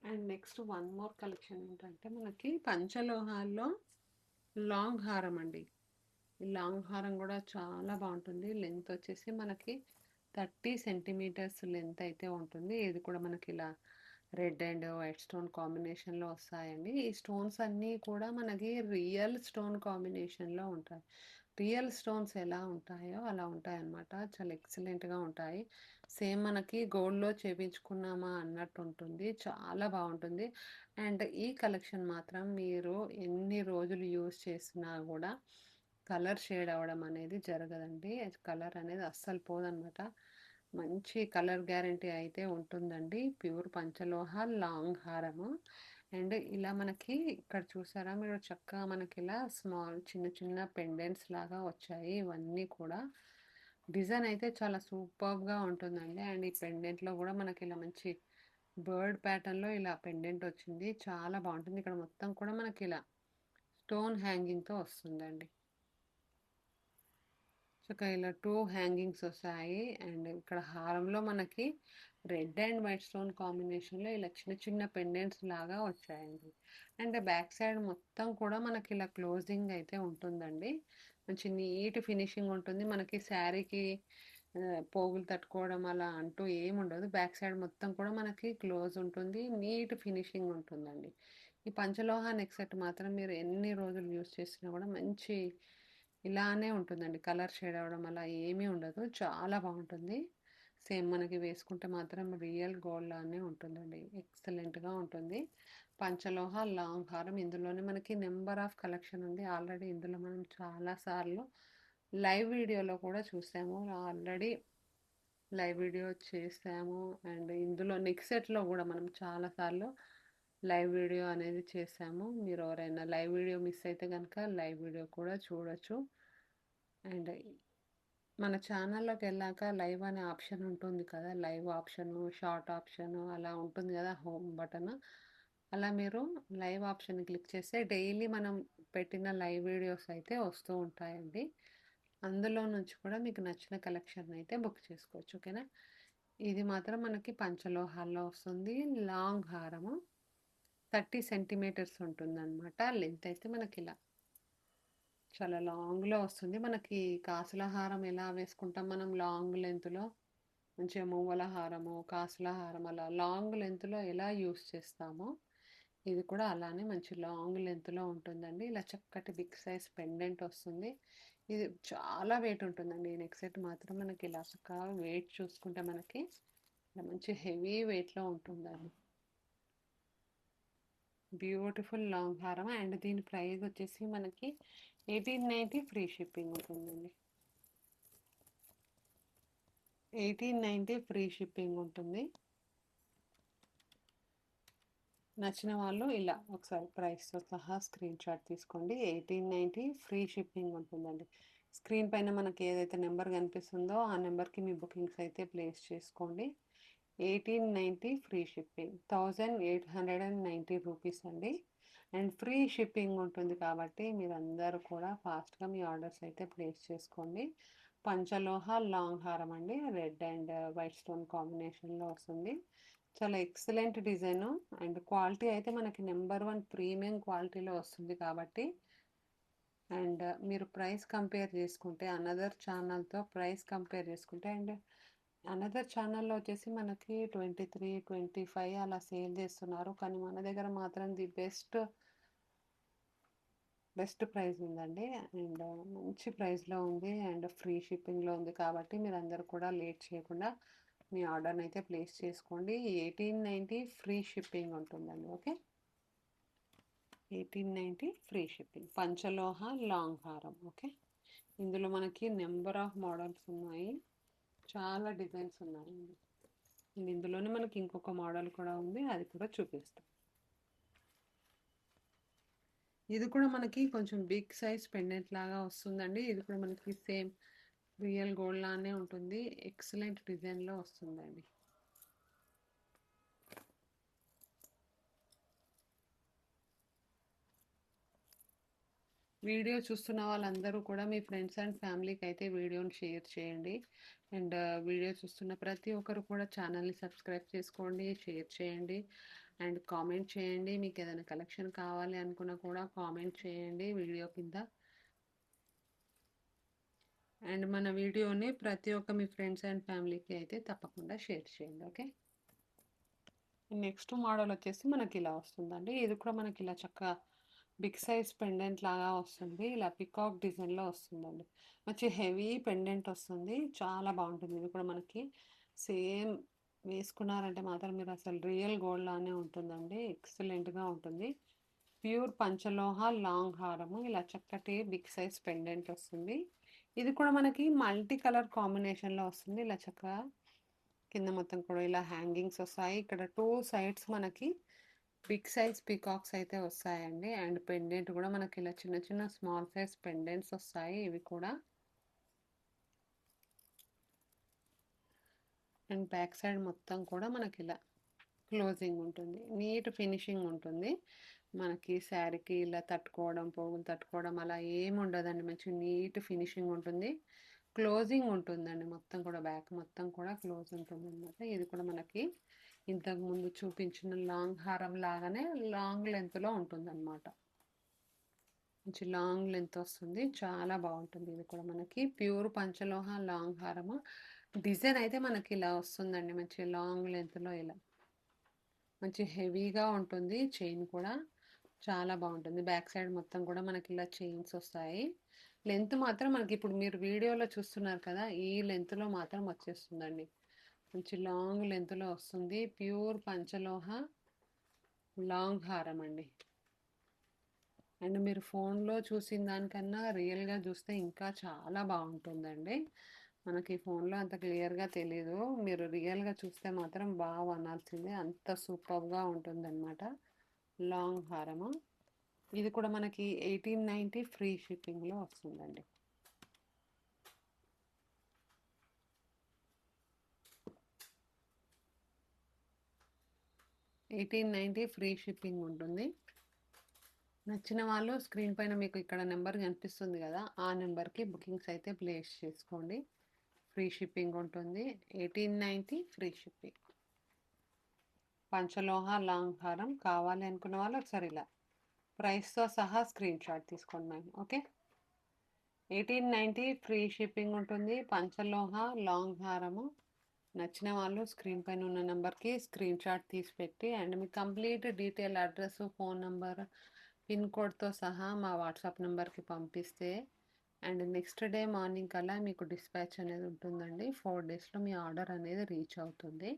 Speaker 1: And next one more collection ఏంటంటే మనకి పంచలోహాల్లో లాంగ్ హారం అండి. ఈ లాంగ్ హారం కూడా చాలా బాగుంటుంది. లెంత్ వచ్చేసి మనకి 30 సెంటీమీటర్స్ లెంత్ అయితే ఉంటుంది. ఇది కూడా మనకి ఇలా రెడ్ అండ్ వైట్ స్టోన్ కాంబినేషన్లో వస్తాయండి. ఈ స్టోన్స్ అన్నీ కూడా మనకి రియల్ స్టోన్ కాంబినేషన్లో ఉంటాయి. రియల్ స్టోన్స్ ఎలా ఉంటాయో అలా ఉంటాయన్నమాట. చాలా ఎక్సలెంట్గా ఉంటాయి. సేమ్ మనకి గోల్డ్లో చేపించుకున్నామా అన్నట్టు ఉంటుంది. చాలా బాగుంటుంది. అండ్ ఈ కలెక్షన్ మాత్రం మీరు ఎన్ని రోజులు యూజ్ చేసినా కూడా కలర్ షేడ్ అవ్వడం అనేది జరగదండి. కలర్ అనేది అస్సలు పోదనమాట. మంచి కలర్ గ్యారంటీ అయితే ఉంటుందండి. ప్యూర్ పంచలోహ లాంగ్ హారము. అండ్ ఇలా మనకి ఇక్కడ చూసారా మీరు, చక్కగా మనకి ఇలా స్మాల్ చిన్న చిన్న పెండెంట్స్ లాగా వచ్చాయి. ఇవన్నీ కూడా డిజైన్ అయితే చాలా సూపర్గా ఉంటుందండి. అండ్ ఈ పెండెంట్లో కూడా మనకి ఇలా మంచి బర్డ్ ప్యాటర్న్లో ఇలా పెండెంట్ వచ్చింది. చాలా బాగుంటుంది. ఇక్కడ మొత్తం కూడా మనకి ఇలా స్టోన్ హ్యాంగింగ్తో వస్తుందండి. చక్కగా ఇలా 2 హ్యాంగింగ్స్ వస్తాయి. అండ్ ఇక్కడ హారంలో మనకి రెడ్ అండ్ వైట్ స్టోన్ కాంబినేషన్లో ఇలా చిన్న చిన్న పెండెంట్స్ లాగా వచ్చాయండి. అండ్ బ్యాక్ సైడ్ మొత్తం కూడా మనకి ఇలా క్లోజింగ్ అయితే ఉంటుందండి. మంచి నీట్ ఫినిషింగ్ ఉంటుంది. మనకి శారీకి పోగులు తట్టుకోవడం అలా అంటూ ఏముండదు. బ్యాక్ సైడ్ మొత్తం కూడా మనకి క్లోజ్ ఉంటుంది. నీట్ ఫినిషింగ్ ఉంటుందండి. ఈ పంచలోహ నెక్ సెట్ మాత్రం మీరు ఎన్ని రోజులు యూజ్ చేసినా కూడా మంచి ఇలానే ఉంటుందండి. కలర్ షేడ్ అవ్వడం అలా ఏమీ ఉండదు. చాలా బాగుంటుంది. సేమ్ మనకి వేసుకుంటే మాత్రం రియల్ గోల్డ్ లానే ఉంటుందండి. ఎక్సలెంట్గా ఉంటుంది. పంచలోహ లాంగ్ హారం. ఇందులోనే మనకి నెంబర్ ఆఫ్ కలెక్షన్ ఉంది. ఆల్రెడీ ఇందులో మనం చాలాసార్లు లైవ్ వీడియోలో కూడా చూసాము. ఆల్రెడీ లైవ్ వీడియో చేసాము. అండ్ ఇందులో నెక్ సెట్లో కూడా మనం చాలాసార్లు లైవ్ వీడియో అనేది చేసాము. మీరు ఎవరైనా లైవ్ వీడియో మిస్ అయితే కనుక లైవ్ వీడియో కూడా చూడొచ్చు. అండ్ మన ఛానల్లోకి వెళ్ళాక లైవ్ అనే ఆప్షన్ ఉంటుంది కదా, లైవ్ ఆప్షను, షార్ట్ ఆప్షను అలా ఉంటుంది కదా, హోమ్ బటన్. అలా మీరు లైవ్ ఆప్షన్ క్లిక్ చేస్తే డైలీ మనం పెట్టిన లైవ్ వీడియోస్ అయితే వస్తూ ఉంటాయండి. అందులో నుంచి కూడా మీకు నచ్చిన కలెక్షన్ అయితే బుక్ చేసుకోవచ్చు. ఓకేనా. ఇది మాత్రం మనకి పంచలోహాల్లో వస్తుంది. లాంగ్ హారము 30 సెంటీమీటర్స్ ఉంటుందన్నమాట. లెంత్ అయితే మనకి ఇలా చాలా లాంగ్లో వస్తుంది. మనకి కాసుల హారం ఎలా వేసుకుంటాం మనం లాంగ్ లెంత్లో, మంచిగా మువ్వల హారము, కాసుల హారం అలా లాంగ్ లెంత్లో ఎలా యూస్ చేస్తామో ఇది కూడా అలానే మంచి లాంగ్ లెంత్లో ఉంటుందండి. ఇలా చక్కటి బిగ్ సైజ్ పెండెంట్ వస్తుంది. ఇది చాలా వెయిట్ ఉంటుందండి. ఈ నెక్ సెట్ మాత్రం మనకి ఇలా చక్కగా వెయిట్ చూసుకుంటే మనకి ఇలా మంచి హెవీ వెయిట్లో ఉంటుందండి. బ్యూటిఫుల్ లాంగ్ హారం. అండ్ దీని ప్రైస్ వచ్చేసి మనకి 1890 ఫ్రీ షిప్పింగ్ ఉంటుందండి. 1890 ఫ్రీ షిప్పింగ్ ఉంటుంది. నచ్చిన వాళ్ళు ఇలా ఒకసారి ప్రైస్తో సహా స్క్రీన్ షాట్ తీసుకోండి. 1890 ఫ్రీ షిప్పింగ్ ఉంటుందండి. స్క్రీన్ పైన మనకి ఏదైతే నెంబర్ కనిపిస్తుందో ఆ నెంబర్కి మీ బుకింగ్స్ అయితే ప్లేస్ చేసుకోండి. 1890 ఫ్రీ షిప్పింగ్, 1890 రూపీస్ అండి. అండ్ ఫ్రీ షిప్పింగ్ ఉంటుంది కాబట్టి మీరందరూ కూడా ఫాస్ట్గా మీ ఆర్డర్స్ అయితే ప్లేస్ చేసుకోండి. పంచలోహ లాంగ్ హారం అండి. రెడ్ అండ్ వైట్ స్టోన్ కాంబినేషన్లో వస్తుంది. చాలా ఎక్సలెంట్ డిజైను. అండ్ క్వాలిటీ అయితే మనకి నెంబర్ 1 ప్రీమియం క్వాలిటీలో వస్తుంది కాబట్టి. అండ్ మీరు ప్రైస్ కంపేర్ చేసుకుంటే అనదర్ ఛానల్తో ప్రైస్ కంపేర్ చేసుకుంటే, అండ్ అనదర్ ఛానల్లో వచ్చేసి మనకి 23, 25 అలా సేల్ చేస్తున్నారు. కానీ మన దగ్గర మాత్రం ది బెస్ట్ ప్రైస్ ఉందండి. అండ్ మంచి ప్రైస్లో ఉంది. అండ్ ఫ్రీ షిప్పింగ్లో ఉంది కాబట్టి మీరు అందరూ కూడా లేట్ చేయకుండా మీ ఆర్డర్ని అయితే ప్లేస్ చేసుకోండి. 1890 ఫ్రీ షిప్పింగ్ ఉంటుందండి. Okay. 1890 free shipping. Panchaloha long హారం. ఓకే. ఇందులో మనకి నెంబర్ ఆఫ్ మోడల్స్ ఉన్నాయి. చాలా డిజైన్స్ ఉన్నాయండి. ఇందులోనే మనకి ఇంకొక మోడల్ కూడా ఉంది, అది కూడా చూపిస్తాం. ఇది కూడా మనకి కొంచెం బిగ్ సైజ్ పెండెంట్ లాగా వస్తుందండి. ఇది కూడా మనకి సేమ్ రియల్ గోల్డ్ లానే ఉంటుంది. ఎక్సలెంట్ డిజైన్లో వస్తుందండి. వీడియో చూస్తున్న వాళ్ళందరూ కూడా మీ ఫ్రెండ్స్ అండ్ ఫ్యామిలీకి అయితే వీడియోని షేర్ చేయండి. అండ్ వీడియో చూస్తున్న ప్రతి ఒక్కరు కూడా ఛానల్ని సబ్స్క్రైబ్ చేసుకోండి, షేర్ చేయండి అండ్ కామెంట్ చేయండి. మీకు ఏదైనా కలెక్షన్ కావాలి అనుకున్నా కూడా కామెంట్ చేయండి వీడియో కింద. అండ్ మన వీడియోని ప్రతి ఒక్క మీ ఫ్రెండ్స్ అండ్ ఫ్యామిలీకి అయితే తప్పకుండా షేర్ చేయండి. ఓకే, నెక్స్ట్ మోడల్ వచ్చేసి మనకి ఇలా వస్తుందండి. ఇది కూడా మనకి ఇలా చక్కగా బిగ్ సైజ్ పెండెంట్ లాగా వస్తుంది. ఇలా పికాక్ డిజైన్లో వస్తుందండి. మంచి హెవీ పెండెంట్ వస్తుంది, చాలా బాగుంటుంది. ఇది కూడా మనకి సేమ్ వేసుకున్నారంటే మాత్రం మీరు అసలు రియల్ గోల్డ్ లానే ఉంటుందండి. ఎక్సలెంట్గా ఉంటుంది. ప్యూర్ పంచలోహ లాంగ్ హారము, ఇలా చక్కటి బిగ్ సైజ్ పెండెంట్ వస్తుంది. ఇది కూడా మనకి మల్టీ కలర్ కాంబినేషన్లో వస్తుంది. ఇలా చక్కగా కింద మొత్తం కూడా ఇలా హ్యాంగింగ్స్ వస్తాయి. ఇక్కడ 2 సైడ్స్ మనకి బిగ్ సైజ్ పికాక్స్ అయితే వస్తాయండి. అండ్ పెండెంట్ కూడా మనకి ఇలా చిన్న చిన్న స్మాల్ సైజ్ పెండెంట్స్ వస్తాయి ఇవి కూడా. అండ్ బ్యాక్ సైడ్ మొత్తం కూడా మనకి ఇలా క్లోజింగ్ ఉంటుంది, నీట్ ఫినిషింగ్ ఉంటుంది. మనకి శారీకి ఇలా తట్టుకోవడం, పోగులు తట్టుకోవడం అలా ఏమి ఉండదండి. మంచి నీట్ ఫినిషింగ్ ఉంటుంది, క్లోజింగ్ ఉంటుందండి. మొత్తం కూడా బ్యాక్ మొత్తం కూడా క్లోజ్ ఉంటుంది అనమాట. ఇది కూడా మనకి ఇంతకు ముందు చూపించిన లాంగ్ హారం లాగానే లాంగ్ లెంత్లో ఉంటుంది అనమాట. మంచి లాంగ్ లెంత్ వస్తుంది, చాలా బాగుంటుంది. ఇది కూడా మనకి ప్యూర్ పంచలోహ లాంగ్ హారము. డిజైన్ అయితే మనకి ఇలా వస్తుందండి, మంచి లాంగ్ లెంత్లో ఇలా మంచి హెవీగా ఉంటుంది. చైన్ కూడా చాలా బాగుంటుంది. బ్యాక్ సైడ్ మొత్తం కూడా మనకి ఇలా చైన్స్ వస్తాయి. లెంత్ మాత్రం మనకి ఇప్పుడు మీరు వీడియోలో చూస్తున్నారు కదా, ఈ లెంత్లో మాత్రం వచ్చేస్తుందండి. మంచి లాంగ్ లెంత్లో వస్తుంది. ప్యూర్ పంచలోహ లాంగ్ హారం అండి. అండ్ మీరు ఫోన్లో చూసిన దానికన్నా రియల్గా చూస్తే ఇంకా చాలా బాగుంటుందండి. మనకి ఫోన్లో అంత క్లియర్గా తెలీదు, మీరు రియల్గా చూస్తే మాత్రం బాగా అనాల్సిందే, అంత సూపర్గా ఉంటుందన్నమాట లాంగ్ హారము. ఇది కూడా మనకి 1890 ఫ్రీ షిప్పింగ్లో వస్తుందండి. $1890 ఫ్రీ షిప్పింగ్ ఉంటుంది. నచ్చిన వాళ్ళు స్క్రీన్ పైన మీకు ఇక్కడ నెంబర్ కనిపిస్తుంది కదా, ఆ నెంబర్కి బుకింగ్స్ అయితే ప్లేస్ చేసుకోండి. ఫ్రీ షిప్పింగ్ ఉంటుంది. 1890 ఫ్రీ షిప్పింగ్. పంచలోహ లాంగ్ హారం కావాలి అనుకున్న వాళ్ళు ఒకసారి ఇలా ప్రైస్తో సహా స్క్రీన్ షాట్ తీసుకోండి మ్యామ్. ఓకే, 1890 ఫ్రీ షిప్పింగ్ ఉంటుంది. పంచలోహ లాంగ్ హారము. నచ్చిన వాళ్ళు స్క్రీన్ పైన ఉన్న నెంబర్కి స్క్రీన్ షాట్ తీసి పెట్టి and me complete detail address, phone number, pin కోడ్తో సహా మా వాట్సాప్ నెంబర్కి పంపిస్తే అండ్ నెక్స్ట్ డే మార్నింగ్ కల్లా మీకు డిస్పాచ్ అనేది ఉంటుందండి. 4 డేస్లో మీ ఆర్డర్ అనేది రీచ్ అవుతుంది.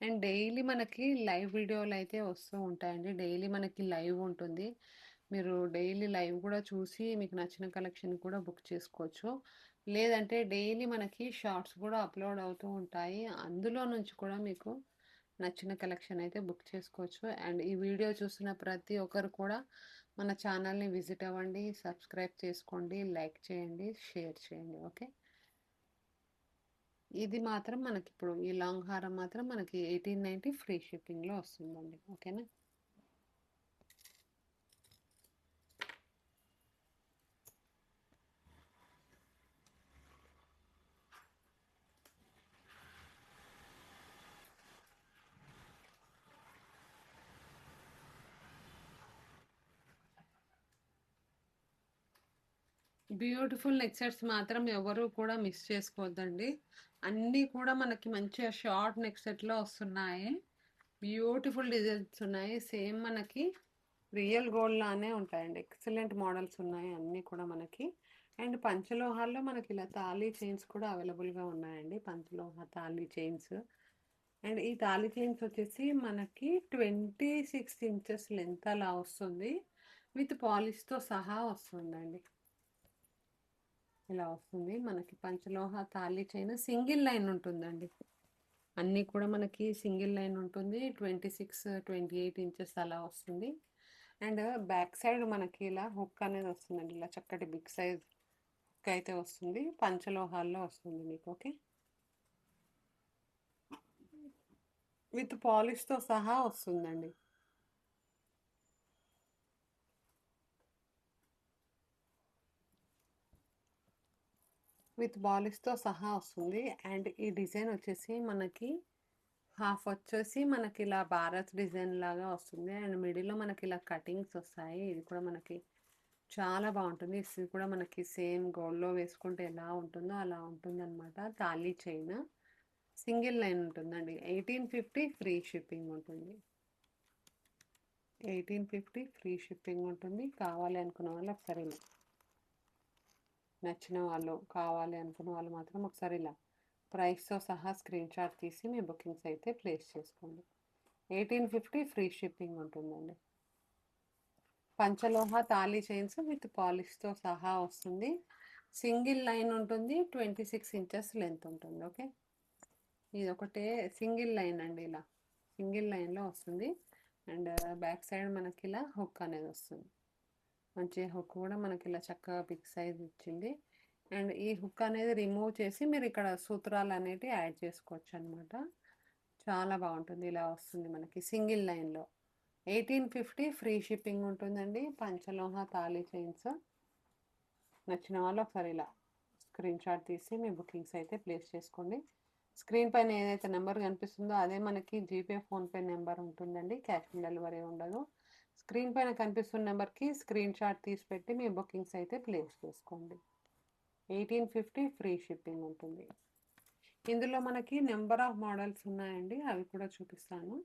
Speaker 1: అండ్ డైలీ మనకి లైవ్ వీడియోలు అయితే వస్తూ ఉంటాయండి. డైలీ మనకి లైవ్ ఉంటుంది. మీరు డైలీ లైవ్ కూడా చూసి మీకు నచ్చిన కలెక్షన్ కూడా బుక్ చేసుకోవచ్చు. లేదంటే డైలీ మనకి షార్ట్స్ కూడా అప్లోడ్ అవుతూ ఉంటాయి, అందులో నుంచి కూడా మీకు నచ్చిన కలెక్షన్ అయితే బుక్ చేసుకోవచ్చు. అండ్ ఈ వీడియో చూసిన ప్రతి ఒక్కరు కూడా మన ఛానల్ని విజిట్ అవ్వండి, సబ్స్క్రైబ్ చేసుకోండి, లైక్ చేయండి, షేర్ చేయండి. ఓకే, ఇది మాత్రం మనకి ఇప్పుడు ఈ లాంగ్ హారం మాత్రం మనకి 1890 ఫ్రీ షిప్పింగ్లో వస్తుందండి. ఓకేనా, బ్యూటిఫుల్ నెక్ సెట్స్ మాత్రం ఎవరు కూడా మిస్ చేసుకోవద్దండి. అన్నీ కూడా మనకి మంచిగా షార్ట్ నెక్ సెట్లో వస్తున్నాయి. బ్యూటిఫుల్ డిజైన్స్ ఉన్నాయి, సేమ్ మనకి రియల్ గోల్డ్ లానే ఉంటాయండి. ఎక్సలెంట్ మోడల్స్ ఉన్నాయి అన్నీ కూడా మనకి. అండ్ పంచలోహాల్లో మనకి ఇలా తాళీ చైన్స్ కూడా అవైలబుల్గా ఉన్నాయండి. పంచలోహ తాళీ చైన్స్. అండ్ ఈ తాళీ చైన్స్ వచ్చేసి మనకి 26 ఇంచెస్ లెంత్ అలా వస్తుంది, విత్ పాలిష్తో సహా వస్తుందండి. ఇలా వస్తుంది మనకి పంచలోహ తాళీ చైన్. సింగిల్ లైన్ ఉంటుందండి, అన్నీ కూడా మనకి సింగిల్ లైన్ ఉంటుంది. 26, 28 ఇంచెస్ అలా వస్తుంది. అండ్ బ్యాక్ సైడ్ మనకి ఇలా హుక్ అనేది వస్తుందండి. ఇలా చక్కటి బిగ్ సైజ్ హుక్ అయితే వస్తుంది, పంచలోహాల్లో వస్తుంది మీకు. ఓకే, విత్ పాలిష్తో సహా వస్తుందండి. విత్ బాలిష్‌తో సహా వస్తుంది. అండ్ ఈ డిజైన్ వచ్చేసి మనకి హాఫ్ వచ్చేసి మనకి ఇలా భారత్ డిజైన్ లాగా వస్తుంది. అండ్ మిడిల్‌లో మనకి ఇలా కటింగ్స్ వస్తాయి. ఇది కూడా మనకి చాలా బాగుంటుంది. ఇది కూడా మనకి సేమ్ గోల్డ్‌లో వేసుకుంటే ఎలా ఉంటుందో అలా ఉంటుందన్నమాట. తాళీ చైన్ సింగిల్ లైన్ ఉంటుందండి. 1850 ఫ్రీ షిప్పింగ్ ఉంటుంది. 1850 ఫ్రీ షిప్పింగ్ ఉంటుంది. కావాలి అనుకున్న వాళ్ళు ఒకసారి ఇలా నచ్చిన వాళ్ళు కావాలి అనుకున్న వాళ్ళు మాత్రం ఒకసారి ఇలా ప్రైస్తో సహా స్క్రీన్ షాట్ తీసి మీ బుకింగ్స్ అయితే ప్లేస్ చేసుకోండి. 1850 ఫ్రీ షిప్పింగ్ ఉంటుందండి. పంచలోహ తాళీ చైన్స్ విత్ పాలిష్తో సహా వస్తుంది. సింగిల్ లైన్ ఉంటుంది. 26 ఇంచెస్ లెంత్ ఉంటుంది. ఓకే, ఇది ఒకటే సింగిల్ లైన్ అండి. ఇలా సింగిల్ లైన్లో వస్తుంది. అండ్ బ్యాక్ సైడ్ మనకి ఇలా హుక్ అనేది వస్తుంది. మంచి హుక్ కూడా మనకి ఇలా చక్కగా బిగ్ సైజ్ ఇచ్చింది. అండ్ ఈ హుక్ అనేది రిమూవ్ చేసి మీరు ఇక్కడ సూత్రాలు అనేవి యాడ్ చేసుకోవచ్చు అనమాట. చాలా బాగుంటుంది. ఇలా వస్తుంది మనకి సింగిల్ లైన్లో. 1850 ఫ్రీ షిప్పింగ్ ఉంటుందండి. పంచలోహ తాళీ చైన్స్ నచ్చిన వాళ్ళు ఒకసారి ఇలా స్క్రీన్ షాట్ తీసి మీ బుకింగ్స్ అయితే ప్లేస్ చేసుకోండి. స్క్రీన్ పైన ఏదైతే నెంబర్ కనిపిస్తుందో అదే మనకి జీపే ఫోన్పే నెంబర్ ఉంటుందండి. క్యాష్ ఆన్ డెలివరీ ఉండదు. స్క్రీన్ పైన కనిపిస్తున్న నెంబర్కి స్క్రీన్ షాట్ తీసి పెట్టి మీ బుకింగ్స్ అయితే ప్లేస్ చేసుకోండి. 1850 ఫ్రీ షిప్పింగ్ ఉంటుంది. ఇందులో మనకి నెంబర్ ఆఫ్ మోడల్స్ ఉన్నాయండి, అవి కూడా చూపిస్తాను.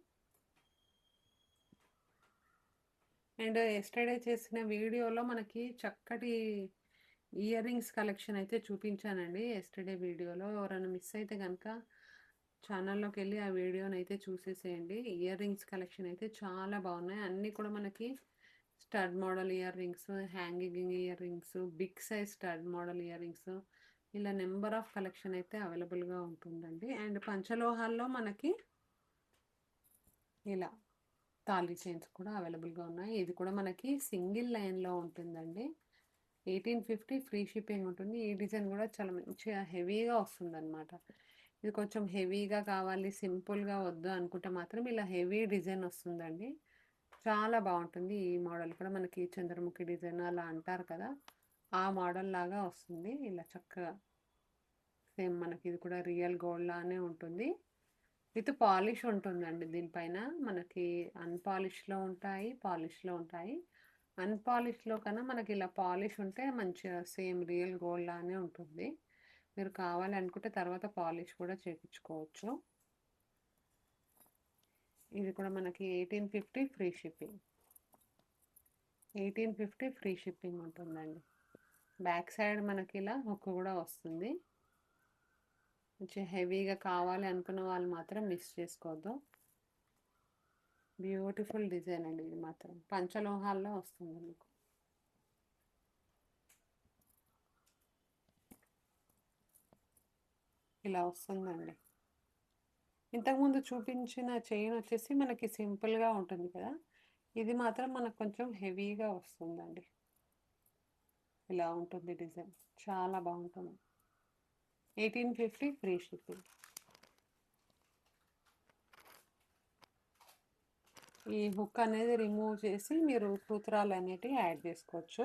Speaker 1: అండ్ ఎస్టర్డే చేసిన వీడియోలో మనకి చక్కటి ఇయర్ రింగ్స్ కలెక్షన్ అయితే చూపించానండి. ఎస్టర్డే వీడియోలో ఎవరైనా మిస్ అయితే కనుక ఛానల్లోకి వెళ్ళి ఆ వీడియోని అయితే చూసేసేయండి. ఇయర్ రింగ్స్ కలెక్షన్ అయితే చాలా బాగున్నాయి. అన్నీ కూడా మనకి stud model year rings, hanging ear rings, big size stud model year rings, ఇలా నెంబర్ ఆఫ్ కలెక్షన్ అయితే అవైలబుల్గా ఉంటుందండి. అండ్ పంచలోహాల్లో మనకి ఇలా తాళీ చైన్స్ కూడా అవైలబుల్గా ఉన్నాయి. ఇది కూడా మనకి సింగిల్ లైన్లో ఉంటుందండి. 1850 ఫ్రీ షిప్పింగ్ ఉంటుంది. ఈ డిజైన్ కూడా చాలా మంచిగా హెవీగా వస్తుంది అనమాట. ఇది కొంచెం హెవీగా కావాలి, సింపుల్గా వద్దు అనుకుంటే మాత్రం ఇలా హెవీ డిజైన్ వస్తుందండి. చాలా బాగుంటుంది. ఈ మోడల్ కూడా మనకి చంద్రముఖి డిజైన్ అలా అంటారు కదా, ఆ మోడల్ లాగా వస్తుంది. ఇలా చక్కగా సేమ్ మనకి ఇది కూడా రియల్ గోల్డ్ లానే ఉంటుంది. విత్ పాలిష్ ఉంటుందండి. దీనిపైన మనకి అన్పాలిష్లో ఉంటాయి, పాలిష్లో ఉంటాయి. అన్పాలిష్లో కన్నా మనకి ఇలా పాలిష్ ఉంటే మంచిగా సేమ్ రియల్ గోల్డ్ లానే ఉంటుంది. మీరు కావాలనుకుంటే తర్వాత పాలిష్ కూడా చేయించుకోవచ్చు. ఇది కూడా మనకి 1850 ఫ్రీ షిప్పింగ్. 1850 ఫ్రీ షిప్పింగ్ ఉంటుందండి. బ్యాక్ సైడ్ మనకి ఇలా హుక్ కూడా వస్తుంది. కొంచెం హెవీగా కావాలి అనుకున్న వాళ్ళు మాత్రం మిస్ చేసుకోవద్దు. బ్యూటిఫుల్ డిజైన్ అండి. ఇది మాత్రం పంచలోహాల్లో వస్తుంది మీకు. ఇలా వస్తుందండి. ఇంతకుముందు చూపించిన చైన్ వచ్చేసి మనకి సింపుల్గా ఉంటుంది కదా, ఇది మాత్రం మనకు కొంచెం హెవీగా వస్తుందండి. ఇలా ఉంటుంది డిజైన్, చాలా బాగుంటుంది. 1850 ఫ్రీ షిప్పింగ్. ఈ హుక్ అనేది రిమూవ్ చేసి మీరు సూత్రాలు అనేటివి యాడ్ చేసుకోవచ్చు.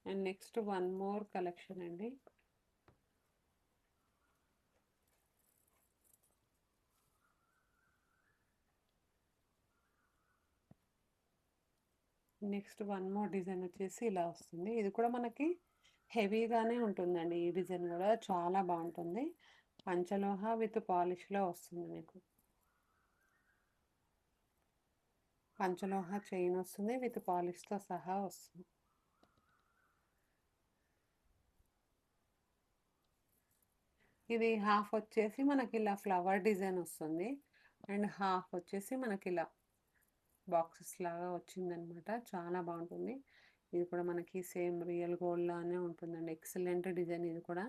Speaker 1: And next one more collection అండి. నెక్స్ట్ వన్ మోర్ డిజైన్ వచ్చేసి ఇలా వస్తుంది. ఇది కూడా మనకి హెవీగానే ఉంటుందండి. ఈ డిజైన్ కూడా చాలా బాగుంటుంది. పంచలోహ విత్ పాలిష్లో వస్తుంది మీకు. పంచలోహ చైన్ వస్తుంది, విత్ పాలిష్తో సహా వస్తుంది. ఇది హాఫ్ వచ్చేసి మనకి ఇలా ఫ్లవర్ డిజైన్ వస్తుంది. అండ్ హాఫ్ వచ్చేసి మనకి ఇలా బాక్సెస్ లాగా వచ్చిందనమాట. చాలా బాగుంటుంది. ఇది కూడా మనకి సేమ్ రియల్ గోల్డ్ లానే ఉంటుందండి. Excellent design. ఇది కూడా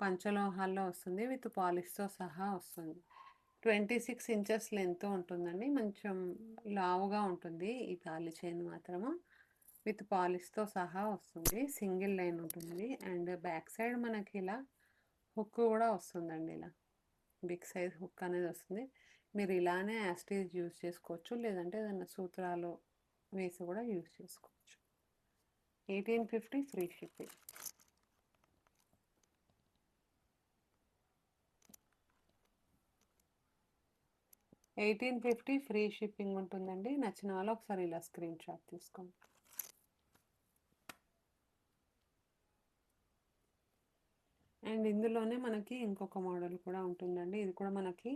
Speaker 1: పంచలోహాల్లో వస్తుంది, విత్ పాలిష్తో సహా వస్తుంది. 26 ఇంచెస్ లెంత్ ఉంటుందండి. కొంచెం లావుగా ఉంటుంది ఈ తాళి చైన్ మాత్రము. విత్ పాలిష్తో సహా వస్తుంది. సింగిల్ లైన్ ఉంటుంది. అండ్ బ్యాక్ సైడ్ మనకి ఇలా హుక్ కూడా వస్తుందండి. ఇలా బిగ్ సైజ్ హుక్ అనేది వస్తుంది. మీరు ఇలానే యాస్టీజ్ యూజ్ చేసుకోవచ్చు, లేదంటే ఏదైనా సూత్రాలు వేసి కూడా యూజ్ చేసుకోవచ్చు. 1850 ఫ్రీ షిప్పింగ్. 1850 ఫ్రీ షిప్పింగ్ ఉంటుందండి. నచ్చిన వాళ్ళు ఒకసారి ఇలా స్క్రీన్ షాట్ తీసుకోండి. అండ్ ఇందులోనే మనకి ఇంకొక మోడల్ కూడా ఉంటుందండి. ఇది కూడా మనకి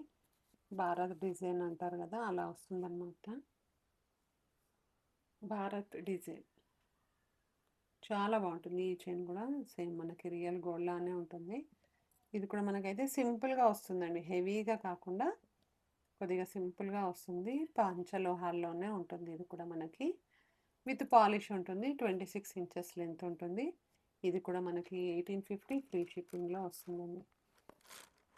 Speaker 1: భారత్ డిజైన్ అంటారు కదా, అలా వస్తుందన్నమాట. భారత్ డిజైన్ చాలా బాగుంటుంది. ఈ చైన్ కూడా సేమ్ మనకి రియల్ గోల్డ్ లానే ఉంటుంది. ఇది కూడా మనకైతే సింపుల్గా వస్తుందండి, హెవీగా కాకుండా కొద్దిగా సింపుల్గా వస్తుంది. పంచలోహాల్లోనే ఉంటుంది. ఇది కూడా మనకి విత్ పాలిష్ ఉంటుంది. 26 ఇంచెస్ లెంత్ ఉంటుంది. ఇది కూడా మనకి 1850 ఫ్రీ షిప్పింగ్లో వస్తుందండి.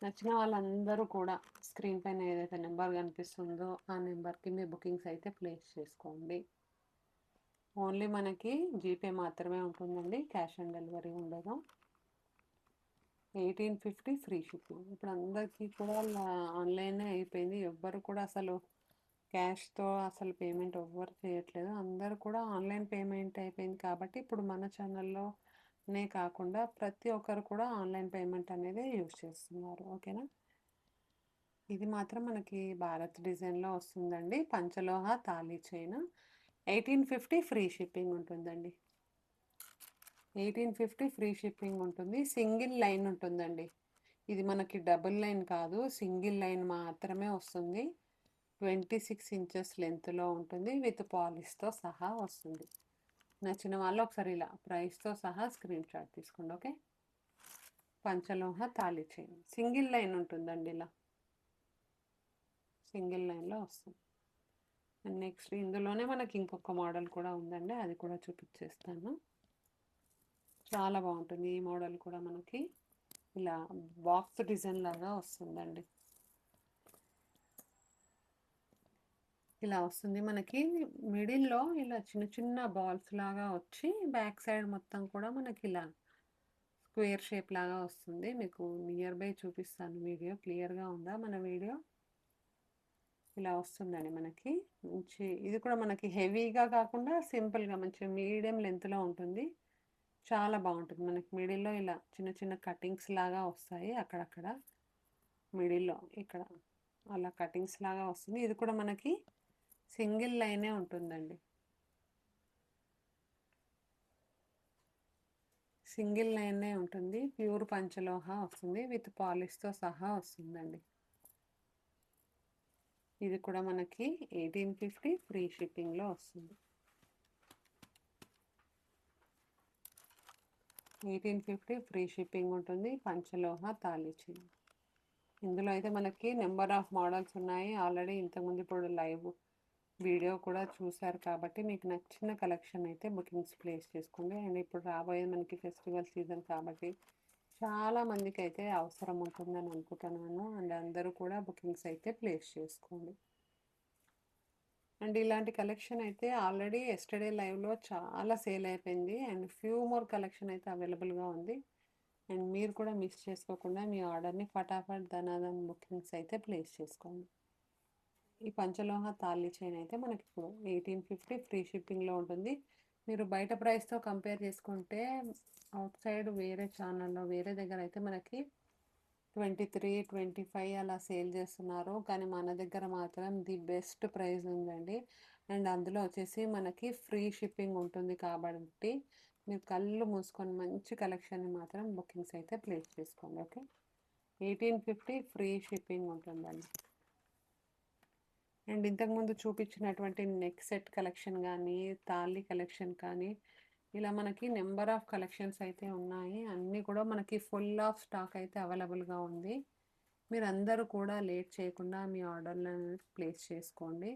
Speaker 1: నచ్చిన వాళ్ళందరూ కూడా స్క్రీన్ పైన ఏదైతే నెంబర్ కనిపిస్తుందో ఆ నెంబర్కి మీ బుకింగ్స్ అయితే ప్లేస్ చేసుకోండి. ఓన్లీ మనకి జీపే మాత్రమే ఉంటుందండి, క్యాష్ ఆన్ డెలివరీ ఉండదు. 1850 ఫ్రీ షిప్పింగ్. ఇప్పుడు అందరికీ కూడా ఆన్లైనే అయిపోయింది. ఎవ్వరు కూడా అసలు క్యాష్తో అసలు పేమెంట్ ఎవ్వరు చేయట్లేదు. అందరూ కూడా ఆన్లైన్ పేమెంట్ అయిపోయింది కాబట్టి ఇప్పుడు మన ఛానల్లోనే కాకుండా ప్రతి ఒక్కరు కూడా ఆన్లైన్ పేమెంట్ అనేది యూజ్ చేస్తున్నారు. ఓకేనా. ఇది మాత్రం మనకి భారత్ డిజైన్లో వస్తుందండి. పంచలోహ తాళీ చైన్ 1850 ఫ్రీ షిప్పింగ్ ఉంటుందండి. 1850 ఫ్రీ షిప్పింగ్ ఉంటుంది. సింగిల్ లైన్ ఉంటుందండి. ఇది మనకి డబుల్ లైన్ కాదు, సింగిల్ లైన్ మాత్రమే వస్తుంది. 26 ఇంచెస్ లెంత్లో ఉంటుంది. విత్ పాలిష్తో సహా వస్తుంది. నచ్చిన వాళ్ళు ఒకసారి ఇలా ప్రైస్తో సహా స్క్రీన్ షాట్ తీసుకోండి. ఓకే. పంచలోహ తాళీ చైన్ సింగిల్ లైన్ ఉంటుందండి, ఇలా సింగిల్ లైన్లో వస్తుంది. అండ్ నెక్స్ట్ ఇందులోనే మనకి ఇంకొక మోడల్ కూడా ఉందండి, అది కూడా చూపించేస్తాను. చాలా బాగుంటుంది. ఈ మోడల్ కూడా మనకి ఇలా బాక్స్ డిజైన్ లాగా వస్తుందండి. ఇలా వస్తుంది మనకి మిడిల్లో ఇలా చిన్న చిన్న బాల్స్ లాగా వచ్చి బ్యాక్ సైడ్ మొత్తం కూడా మనకి ఇలా స్క్వేర్ షేప్ లాగా వస్తుంది. మీకు నియర్ బై చూపిస్తాను. వీడియో క్లియర్గా ఉందా మన వీడియో? ఇలా వస్తుందండి మనకి. మంచి ఇది కూడా మనకి హెవీగా కాకుండా సింపుల్గా మంచి మీడియం లెంత్లో ఉంటుంది. చాలా బాగుంటుంది. మనకి మిడిల్లో ఇలా చిన్న చిన్న కటింగ్స్ లాగా వస్తాయి అక్కడక్కడ మిడిల్లో, ఇక్కడ అలా కటింగ్స్ లాగా వస్తుంది. ఇది కూడా మనకి సింగిల్ లైనే ఉంటుందండి. సింగిల్ లైనే ఉంటుంది. ప్యూర్ పంచలోహ వస్తుంది. విత్ పాలిష్తో సహా వస్తుందండి. ఇది కూడా మనకి 1850 ఫ్రీ షిప్పింగ్లో వస్తుంది. 1850 ఫ్రీ షిప్పింగ్ ఉంటుంది. పంచలోహ తాళీ చైన్. ఇందులో అయితే మనకి నెంబర్ ఆఫ్ మోడల్స్ ఉన్నాయి. ఆల్రెడీ ఇంతకుముందు ఇప్పుడు లైవ్ వీడియో కూడా చూశారు కాబట్టి మీకు నచ్చిన కలెక్షన్ అయితే బుకింగ్స్ ప్లేస్ చేసుకోండి. అండ్ ఇప్పుడు రాబోయేది మనకి ఫెస్టివల్ సీజన్ కాబట్టి చాలా మందికి అయితే అవసరం ఉంటుందని అనుకుంటున్నాను. అండ్ అందరూ కూడా బుకింగ్స్ అయితే ప్లేస్ చేసుకోండి. అండ్ ఇలాంటి కలెక్షన్ అయితే ఆల్రెడీ ఎస్టర్డే లైవ్లో చాలా సేల్ అయిపోయింది. అండ్ ఫ్యూ మోర్ కలెక్షన్ అయితే అవైలబుల్గా ఉంది. అండ్ మీరు కూడా మిస్ చేసుకోకుండా మీ ఆర్డర్ని ఫటాఫట్ ధనాధన్ బుకింగ్స్ అయితే ప్లేస్ చేసుకోండి. ఈ పంచలోహ తాళీ చైన్ అయితే మనకి ఇప్పుడు 1850 ఫ్రీ షిప్పింగ్లో ఉంటుంది. మీరు బయట ప్రైస్తో కంపేర్ చేసుకుంటే అవుట్ సైడ్ వేరే ఛానల్లో వేరే దగ్గర అయితే మనకి 23, 25 అలా సేల్ చేస్తున్నారు. కానీ మన దగ్గర మాత్రం ది బెస్ట్ ప్రైస్ ఉందండి. అండ్ అందులో వచ్చేసి మనకి ఫ్రీ షిప్పింగ్ ఉంటుంది కాబట్టి మీరు కళ్ళు మూసుకొని మంచి కలెక్షన్ని మాత్రం బుకింగ్స్ అయితే ప్లేస్ చేసుకోండి. ఓకే. 1850 ఫ్రీ షిప్పింగ్ ఉంటుందండి. అండ్ ఇంతకుముందు చూపించినటువంటి నెక్ సెట్ కలెక్షన్ కానీ తాళి కలెక్షన్ కానీ ఇలా మనకి నెంబర్ ఆఫ్ కలెక్షన్స్ అయితే ఉన్నాయి. అన్నీ కూడా మనకి ఫుల్ ఆఫ్ స్టాక్ అయితే అవైలబుల్గా ఉంది. మీరు అందరూ కూడా లేట్ చేయకుండా మీ ఆర్డర్లను ప్లేస్ చేసుకోండి.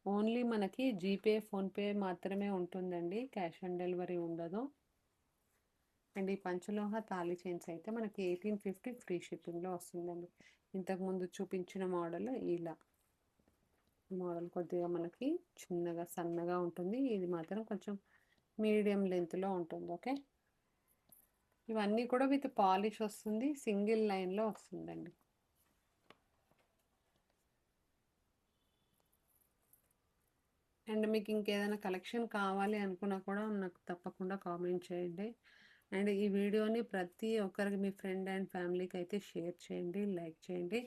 Speaker 1: ఓన్లీ మనకి జీపే ఫోన్పే మాత్రమే ఉంటుందండి, క్యాష్ ఆన్ డెలివరీ ఉండదు. అండ్ ఈ పంచలోహ తాళీ చైన్స్ అయితే మనకి 1850 ఫ్రీ షిప్పింగ్లో వస్తుందండి. ఇంతకుముందు చూపించిన మోడల్ ఇలా మోడల్ కొద్దిగా మనకి చిన్నగా సన్నగా ఉంటుంది. ఇది మాత్రం కొంచెం మీడియం లెంత్లో ఉంటుంది. ఓకే. ఇవన్నీ కూడా విత్ పాలిష్ వస్తుంది. సింగిల్ లైన్లో వస్తుందండి. అండ్ మీకు ఇంకేదైనా కలెక్షన్ కావాలి అనుకున్నా కూడా నాకు తప్పకుండా కామెంట్ చేయండి. అండ్ ఈ వీడియోని ప్రతి ఒక్కరికి మీ ఫ్రెండ్ అండ్ ఫ్యామిలీకి అయితే షేర్ చేయండి, లైక్ చేయండి.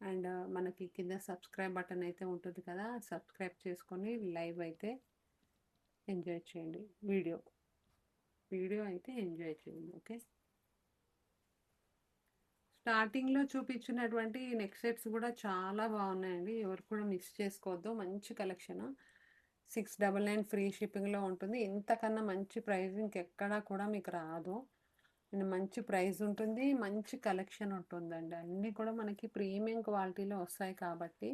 Speaker 1: అండ్ మనకి కింద సబ్స్క్రైబ్ బటన్ అయితే ఉంటుంది కదా, సబ్స్క్రైబ్ చేసుకొని లైవ్ అయితే ఎంజాయ్ చేయండి. వీడియో అయితే ఎంజాయ్ చేయండి. ఓకే, స్టార్టింగ్లో చూపించినటువంటి నెక్ సెట్స్ కూడా చాలా బాగున్నాయండి. ఎవరు కూడా మిస్ చేసుకోవద్దు. మంచి కలెక్షన్. 699 ఫ్రీ షిప్పింగ్లో ఉంటుంది. ఇంతకన్నా మంచి ప్రైస్ ఇంకెక్కడా కూడా మీకు రాదు. అండ్ మంచి ప్రైస్ ఉంటుంది, మంచి కలెక్షన్ ఉంటుందండి. అన్నీ కూడా మనకి ప్రీమియం క్వాలిటీలో వస్తాయి కాబట్టి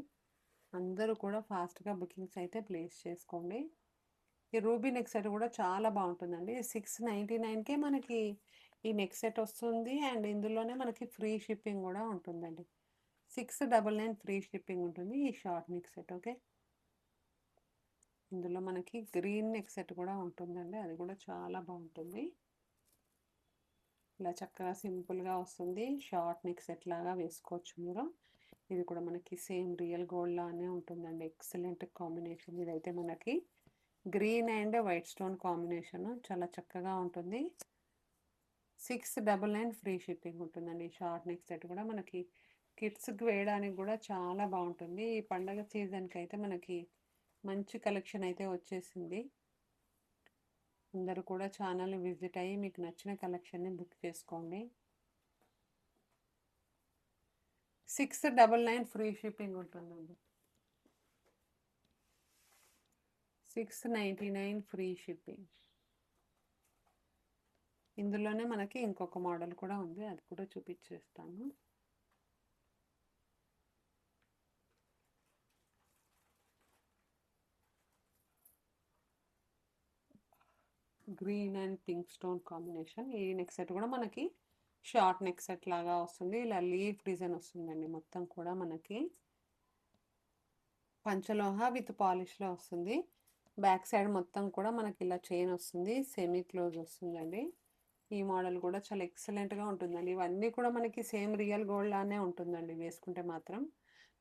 Speaker 1: అందరూ కూడా ఫాస్ట్గా బుకింగ్స్ అయితే ప్లేస్ చేసుకోండి. ఈ రూబీ నెక్ సెట్ కూడా చాలా బాగుంటుందండి. 699కే మనకి ఈ నెక్ సెట్ వస్తుంది. అండ్ ఇందులోనే మనకి ఫ్రీ షిప్పింగ్ కూడా ఉంటుందండి. 699 ఫ్రీ షిప్పింగ్ ఉంటుంది ఈ షార్ట్ నెక్ సెట్. ఓకే, ఇందులో మనకి గ్రీన్ నెక్ సెట్ కూడా ఉంటుందండి. అది కూడా చాలా బాగుంటుంది. ఇలా చక్కగా సింపుల్గా వస్తుంది. షార్ట్ నెక్ సెట్ లాగా వేసుకోవచ్చు మీరు. ఇది కూడా మనకి సేమ్ రియల్ గోల్డ్ లానే ఉంటుందండి. Excellent combination. ఇదైతే మనకి green and white stone combination చాలా చక్కగా ఉంటుంది. 699 ఫ్రీ షిప్పింగ్ ఉంటుందండి. షార్ట్ నెక్ సెట్ కూడా మనకి కిడ్స్కి వేయడానికి కూడా చాలా బాగుంటుంది. ఈ పండగ సీజన్కి అయితే మనకి మంచి కలెక్షన్ అయితే వచ్చేసింది. అందరూ కూడా ఛానల్ విజిట్ అయ్యి మీకు నచ్చిన కలెక్షన్ని బుక్ చేసుకోండి. 699 ఫ్రీ షిప్పింగ్ ఉంటుందండి. 699 ఫ్రీ షిప్పింగ్. ఇందులోనే మనకి ఇంకొక మోడల్ కూడా ఉంది, అది కూడా చూపించేస్తాను. Green and pink stone combination. ఈ నెక్ సెట్ కూడా మనకి షార్ట్ నెక్ సెట్ లాగా వస్తుంది. ఇలా లీఫ్ డిజైన్ వస్తుందండి. మొత్తం కూడా మనకి పంచలోహ విత్ పాలిష్లో వస్తుంది. బ్యాక్ సైడ్ మొత్తం కూడా మనకి ఇలా చైన్ వస్తుంది. సెమీ క్లోజ్ వస్తుందండి. ఈ మోడల్ కూడా చాలా ఎక్సలెంట్గా ఉంటుందండి. ఇవన్నీ కూడా మనకి సేమ్ రియల్ గోల్డ్ లానే ఉంటుందండి. వేసుకుంటే మాత్రం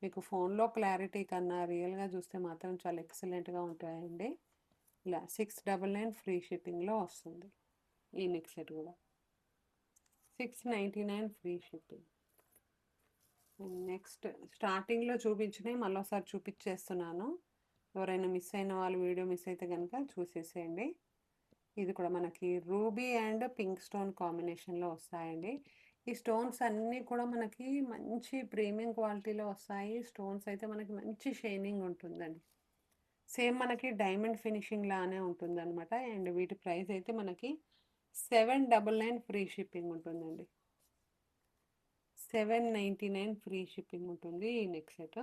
Speaker 1: మీకు ఫోన్లో క్లారిటీ కన్నా రియల్గా చూస్తే మాత్రం చాలా ఎక్సలెంట్గా ఉంటాయండి. ఇలా 699 ఫ్రీ షిప్పింగ్లో వస్తుంది. ఈ నెక్ సెట్ కూడా 699 ఫ్రీ షిప్పింగ్. నెక్స్ట్ స్టార్టింగ్లో చూపించినవి మళ్ళీ ఒకసారి చూపించేస్తున్నాను. ఎవరైనా మిస్ అయిన వాళ్ళు వీడియో మిస్ అయితే కనుక చూసేసేయండి. ఇది కూడా మనకి రూబీ అండ్ పింక్ స్టోన్ కాంబినేషన్లో వస్తాయండి. ఈ స్టోన్స్ అన్నీ కూడా మనకి మంచి ప్రీమియం క్వాలిటీలో వస్తాయి. స్టోన్స్ అయితే మనకి మంచి షైనింగ్ ఉంటుందండి. సేమ్ మనకి డైమండ్ ఫినిషింగ్ లానే ఉంటుంది అనమాట. అండ్ వీటి ప్రైస్ అయితే మనకి 799 ఫ్రీ షిప్పింగ్ ఉంటుందండి. 799 ఫ్రీ షిప్పింగ్ ఉంటుంది ఈ నెక్ సెట్.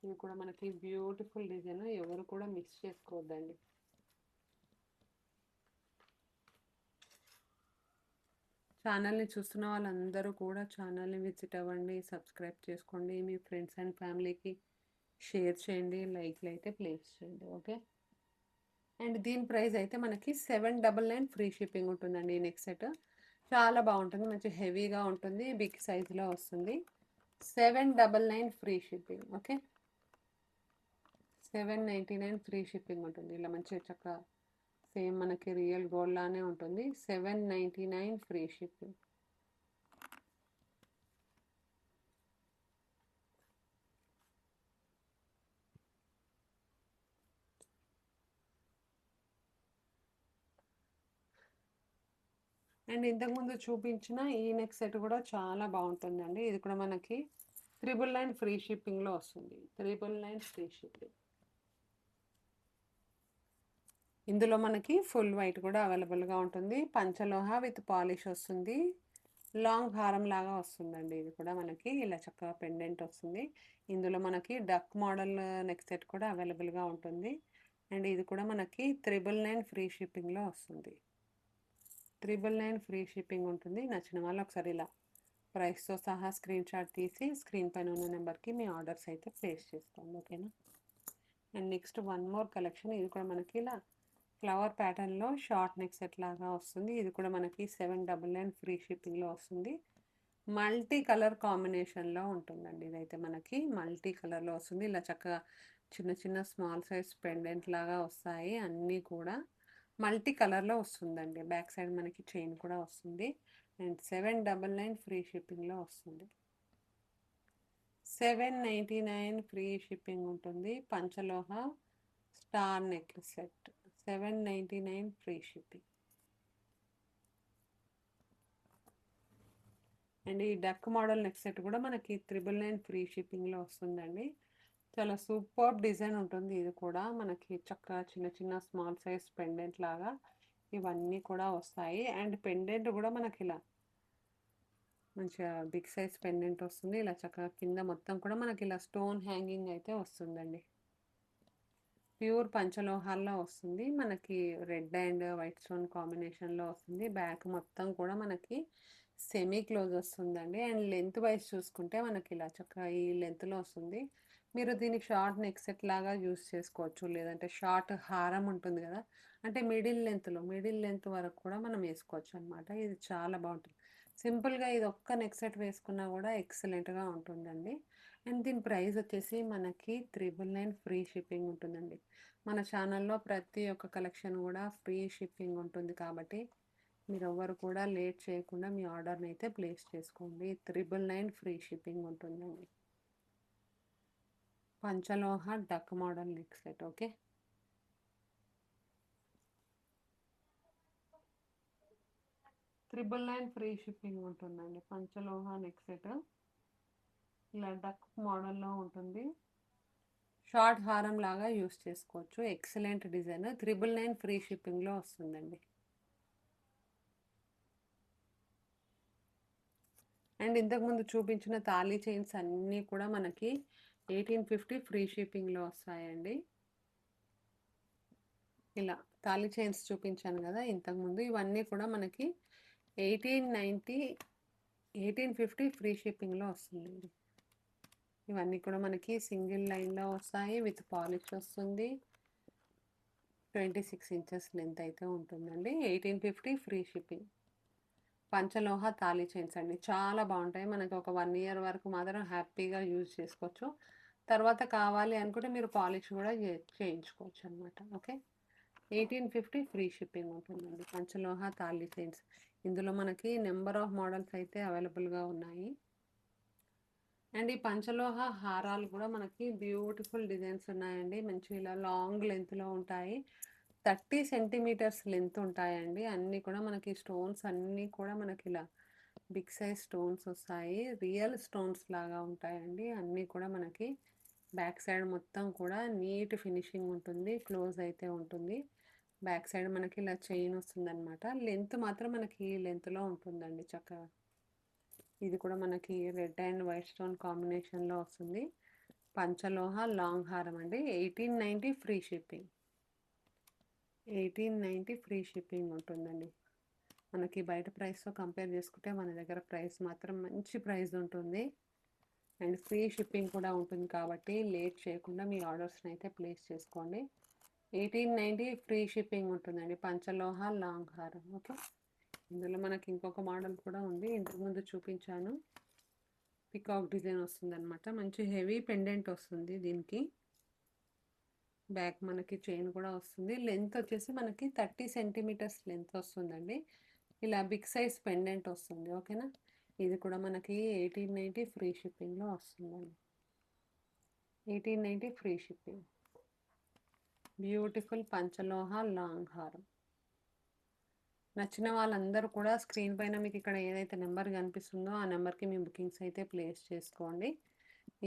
Speaker 1: ఇది కూడా మనకి బ్యూటిఫుల్ డిజైన్, ఎవరు కూడా మిస్ చేసుకోవద్దండి. ఛానల్ని చూస్తున్న వాళ్ళందరూ కూడా ఛానల్ని విజిట్ అవ్వండి, సబ్స్క్రైబ్ చేసుకోండి, మీ ఫ్రెండ్స్ అండ్ ఫ్యామిలీకి షేర్ చేయండి, లైక్లు అయితే ప్లేస్ చేయండి. ఓకే, అండ్ దీని ప్రైస్ అయితే మనకి 799 ఫ్రీ షిప్పింగ్ ఉంటుందండి. ఈ నెక్ సెట్ చాలా బాగుంటుంది, మంచి హెవీగా ఉంటుంది, బిగ్ సైజులో వస్తుంది. 799 free shipping. Okay, 799 free shipping ఉంటుంది. ఇలా మంచి చక్కగా సేమ్ మనకి రియల్ గోల్డ్ లానే ఉంటుంది. 799 ఫ్రీ షిప్పింగ్. అండ్ ఇంతకుముందు చూపించిన ఈ నెక్ సెట్ కూడా చాలా బాగుంటుందండి. ఇది కూడా మనకి 999 ఫ్రీ షిప్పింగ్లో వస్తుంది. 999 ఫ్రీ షిప్పింగ్. ఇందులో మనకి ఫుల్ వైట్ కూడా అవైలబుల్గా ఉంటుంది. పంచలోహ విత్ పాలిష్ వస్తుంది. లాంగ్ హారం లాగా వస్తుందండి. ఇది కూడా మనకి ఇలా చక్కగా పెండెంట్ వస్తుంది. ఇందులో మనకి డక్ మోడల్ నెక్ సెట్ కూడా అవైలబుల్గా ఉంటుంది. అండ్ ఇది కూడా మనకి 999 ఫ్రీ షిప్పింగ్లో వస్తుంది. 999 ఫ్రీ షిప్పింగ్ ఉంటుంది. నచ్చిన వాళ్ళు ఒకసారి ఇలా ప్రైస్తో సహా స్క్రీన్ షాట్ తీసి స్క్రీన్ పైన ఉన్న నెంబర్కి మీ ఆర్డర్స్ అయితే ప్లేస్ చేసుకోండి. ఓకేనా. And next one more collection. ఇది కూడా మనకి ఇలా ఫ్లవర్ ప్యాటర్న్లో షార్ట్ నెక్ సెట్ లాగా వస్తుంది. ఇది కూడా మనకి 799 ఫ్రీ షిప్పింగ్లో వస్తుంది. మల్టీ కలర్ కాంబినేషన్లో ఉంటుందండి. ఇదైతే మనకి మల్టీ కలర్లో వస్తుంది. ఇలా చక్కగా చిన్న చిన్న స్మాల్ సైజ్ పెండెంట్ లాగా వస్తాయి. అన్నీ కూడా మల్టీ కలర్లో వస్తుందండి. బ్యాక్ సైడ్ మనకి చైన్ కూడా వస్తుంది. అండ్ 799 ఫ్రీ షిప్పింగ్లో వస్తుంది. 799 ఫ్రీ షిప్పింగ్ ఉంటుంది. Panchaloha star necklace set 799 free shipping. And ఈ డక్ మోడల్ నెక్ సెట్ కూడా మనకి 999 ఫ్రీ షిప్పింగ్లో వస్తుందండి. చాలా సూపర్ డిజైన్ ఉంటుంది. ఇది కూడా మనకి చక్కగా చిన్న చిన్న స్మాల్ సైజ్ పెండెంట్ లాగా ఇవన్నీ కూడా వస్తాయి. అండ్ పెండెంట్ కూడా మనకి ఇలా మంచిగా బిగ్ సైజ్ పెండెంట్ వస్తుంది. ఇలా చక్కగా కింద మొత్తం కూడా మనకి ఇలా స్టోన్ హ్యాంగింగ్ అయితే వస్తుందండి. ప్యూర్ పంచలోహాల్లో వస్తుంది. మనకి రెడ్ అండ్ వైట్ స్టోన్ కాంబినేషన్లో వస్తుంది. బ్యాక్ మొత్తం కూడా మనకి సెమీ క్లోజ్ వస్తుందండి. అండ్ లెంత్ వైజ్ చూసుకుంటే మనకి ఇలా చక్కగా ఈ లెంత్లో వస్తుంది. మీరు దీన్ని షార్ట్ నెక్ సెట్ లాగా యూస్ చేసుకోవచ్చు. లేదంటే షార్ట్ హారం ఉంటుంది కదా, అంటే మిడిల్ లెంత్ వరకు కూడా మనం వేసుకోవచ్చు అనమాట. ఇది చాలా బాగుంటుంది. సింపుల్గా ఇది ఒక్క నెక్ సెట్ వేసుకున్నా కూడా ఎక్సలెంట్గా ఉంటుందండి. అండ్ దీని ప్రైస్ వచ్చేసి మనకి 999 ఫ్రీ షిప్పింగ్ ఉంటుందండి. మన ఛానల్లో ప్రతి ఒక్క కలెక్షన్ కూడా ఫ్రీ షిప్పింగ్ ఉంటుంది కాబట్టి మీరు ఎవ్వరు కూడా లేట్ చేయకుండా మీ ఆర్డర్ని అయితే ప్లేస్ చేసుకోండి. 999 ఫ్రీ షిప్పింగ్ ఉంటుందండి. Panchaloha duck model neck set. Okay, 999 free shipping ఉంటుందండి. పంచలోహ నెక్ సెట్ ఇలా డక్ మోడల్లో ఉంటుంది. షార్ట్ హారం లాగా యూస్ చేసుకోవచ్చు. Excellent design. 999 ఫ్రీ షిప్పింగ్లో వస్తుందండి. అండ్ ఇంతకుముందు చూపించిన తాళీ చైన్స్ అన్నీ కూడా మనకి 1850 ఫ్రీ షిప్పింగ్లో వస్తాయండి. ఇలా తాళీ చైన్స్ చూపించాను కదా ఇంతకుముందు, ఇవన్నీ కూడా మనకి 1850 ఫ్రీ షిప్పింగ్లో వస్తుందండి. ఇవన్నీ కూడా మనకి సింగిల్ లైన్లో వస్తాయి. విత్ పాలిష్ వస్తుంది. 26 ఇంచెస్ లెంత్ అయితే ఉంటుందండి. 1850 ఫ్రీ షిప్పింగ్. పంచలోహ తాళీ చైన్స్ అండి, చాలా బాగుంటాయి. మనకి ఒక 1 ఇయర్ వరకు మాత్రం హ్యాపీగా యూజ్ చేసుకోవచ్చు. తర్వాత కావాలి అనుకుంటే మీరు పాలిష్ కూడా చేయించుకోవచ్చు అనమాట. ఓకే, 1850 ఫ్రీ షిప్పింగ్ ఉంటుందండి. పంచలోహ తాళీ చైన్స్. ఇందులో మనకి నెంబర్ ఆఫ్ మోడల్స్ అయితే అవైలబుల్గా ఉన్నాయి. అండ్ ఈ పంచలోహ హారాలు కూడా మనకి బ్యూటిఫుల్ డిజైన్స్ ఉన్నాయండి. మంచి ఇలా లాంగ్ లెంత్లో ఉంటాయి. 30 సెంటీమీటర్స్ లెంత్ ఉంటాయండి. అన్నీ కూడా మనకి స్టోన్స్ అన్నీ కూడా మనకి ఇలా బిగ్ సైజ్ స్టోన్స్ వస్తాయి. రియల్ స్టోన్స్ లాగా ఉంటాయండి. అన్నీ కూడా మనకి బ్యాక్ సైడ్ మొత్తం కూడా నీట్ ఫినిషింగ్ ఉంటుంది. క్లోజ్ అయితే ఉంటుంది. బ్యాక్ సైడ్ మనకి ఇలా చైన్ వస్తుంది అనమాట. లెంత్ మాత్రం మనకి ఈ లెంత్లో ఉంటుందండి చక్కగా. ఇది కూడా మనకి రెడ్ అండ్ వైట్ స్టోన్ కాంబినేషన్లో వస్తుంది. పంచలోహ లాంగ్ హారం అండి. 1890 ఫ్రీ షిప్పింగ్. 1890 ఫ్రీ షిప్పింగ్ ఉంటుందండి. మనకి బయట ప్రైస్తో కంపేర్ చేసుకుంటే మన దగ్గర ప్రైస్ మాత్రం మంచి ప్రైస్ ఉంటుంది. అండ్ ఫ్రీ షిప్పింగ్ కూడా ఉంటుంది కాబట్టి లేట్ చేయకుండా మీ ఆర్డర్స్ని అయితే ప్లేస్ చేసుకోండి. 1890 ఫ్రీ షిప్పింగ్ ఉంటుందండి. పంచలోహ లాంగ్ హారం. ఓకే, ఇందులో మనకి ఇంకొక మోడల్ కూడా ఉంది. ఇంతకుముందు చూపించాను. పికాక్ డిజైన్ వస్తుందన్నమాట. మంచి హెవీ పెండెంట్ వస్తుంది దీనికి. బ్యాక్ మనకి చైన్ కూడా వస్తుంది. లెంత్ వచ్చేసి మనకి 30 సెంటీమీటర్స్ లెంత్ వస్తుందండి. ఇలా బిగ్ సైజ్ పెండెంట్ వస్తుంది. ఓకేనా, ఇది కూడా మనకి 1890 ఫ్రీ షిప్పింగ్లో వస్తుందండి. 1890 ఫ్రీ షిప్పింగ్. బ్యూటిఫుల్ పంచలోహ లాంగ్ హారం. నచ్చిన వాళ్ళందరూ కూడా స్క్రీన్ పైన మీకు ఇక్కడ ఏదైతే నెంబర్ కనిపిస్తుందో ఆ నెంబర్కి మీ బుకింగ్స్ అయితే ప్లేస్ చేసుకోండి.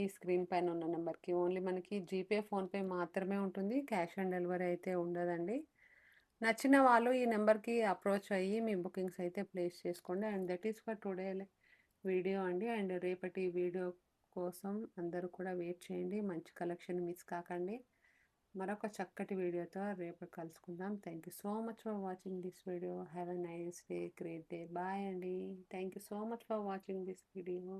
Speaker 1: ఈ స్క్రీన్ పైన ఉన్న నెంబర్కి ఓన్లీ మనకి జీపే, ఫోన్పే మాత్రమే ఉంటుంది. క్యాష్ ఆన్ డెలివరీ అయితే ఉండదండి. నచ్చిన వాళ్ళు ఈ నెంబర్కి అప్రోచ్ అయ్యి మీ బుకింగ్స్ అయితే ప్లేస్ చేసుకోండి. And that is for today video అండి. అండ్ రేపటి వీడియో కోసం అందరూ కూడా వెయిట్ చేయండి. మంచి కలెక్షన్ మిస్ కాకండి. మరొక చక్కటి వీడియోతో రేపు కలుసుకుందాం. Thank you so much for watching this video. Have a nice day, great day. Bye అండి. Thank you so much for watching this video.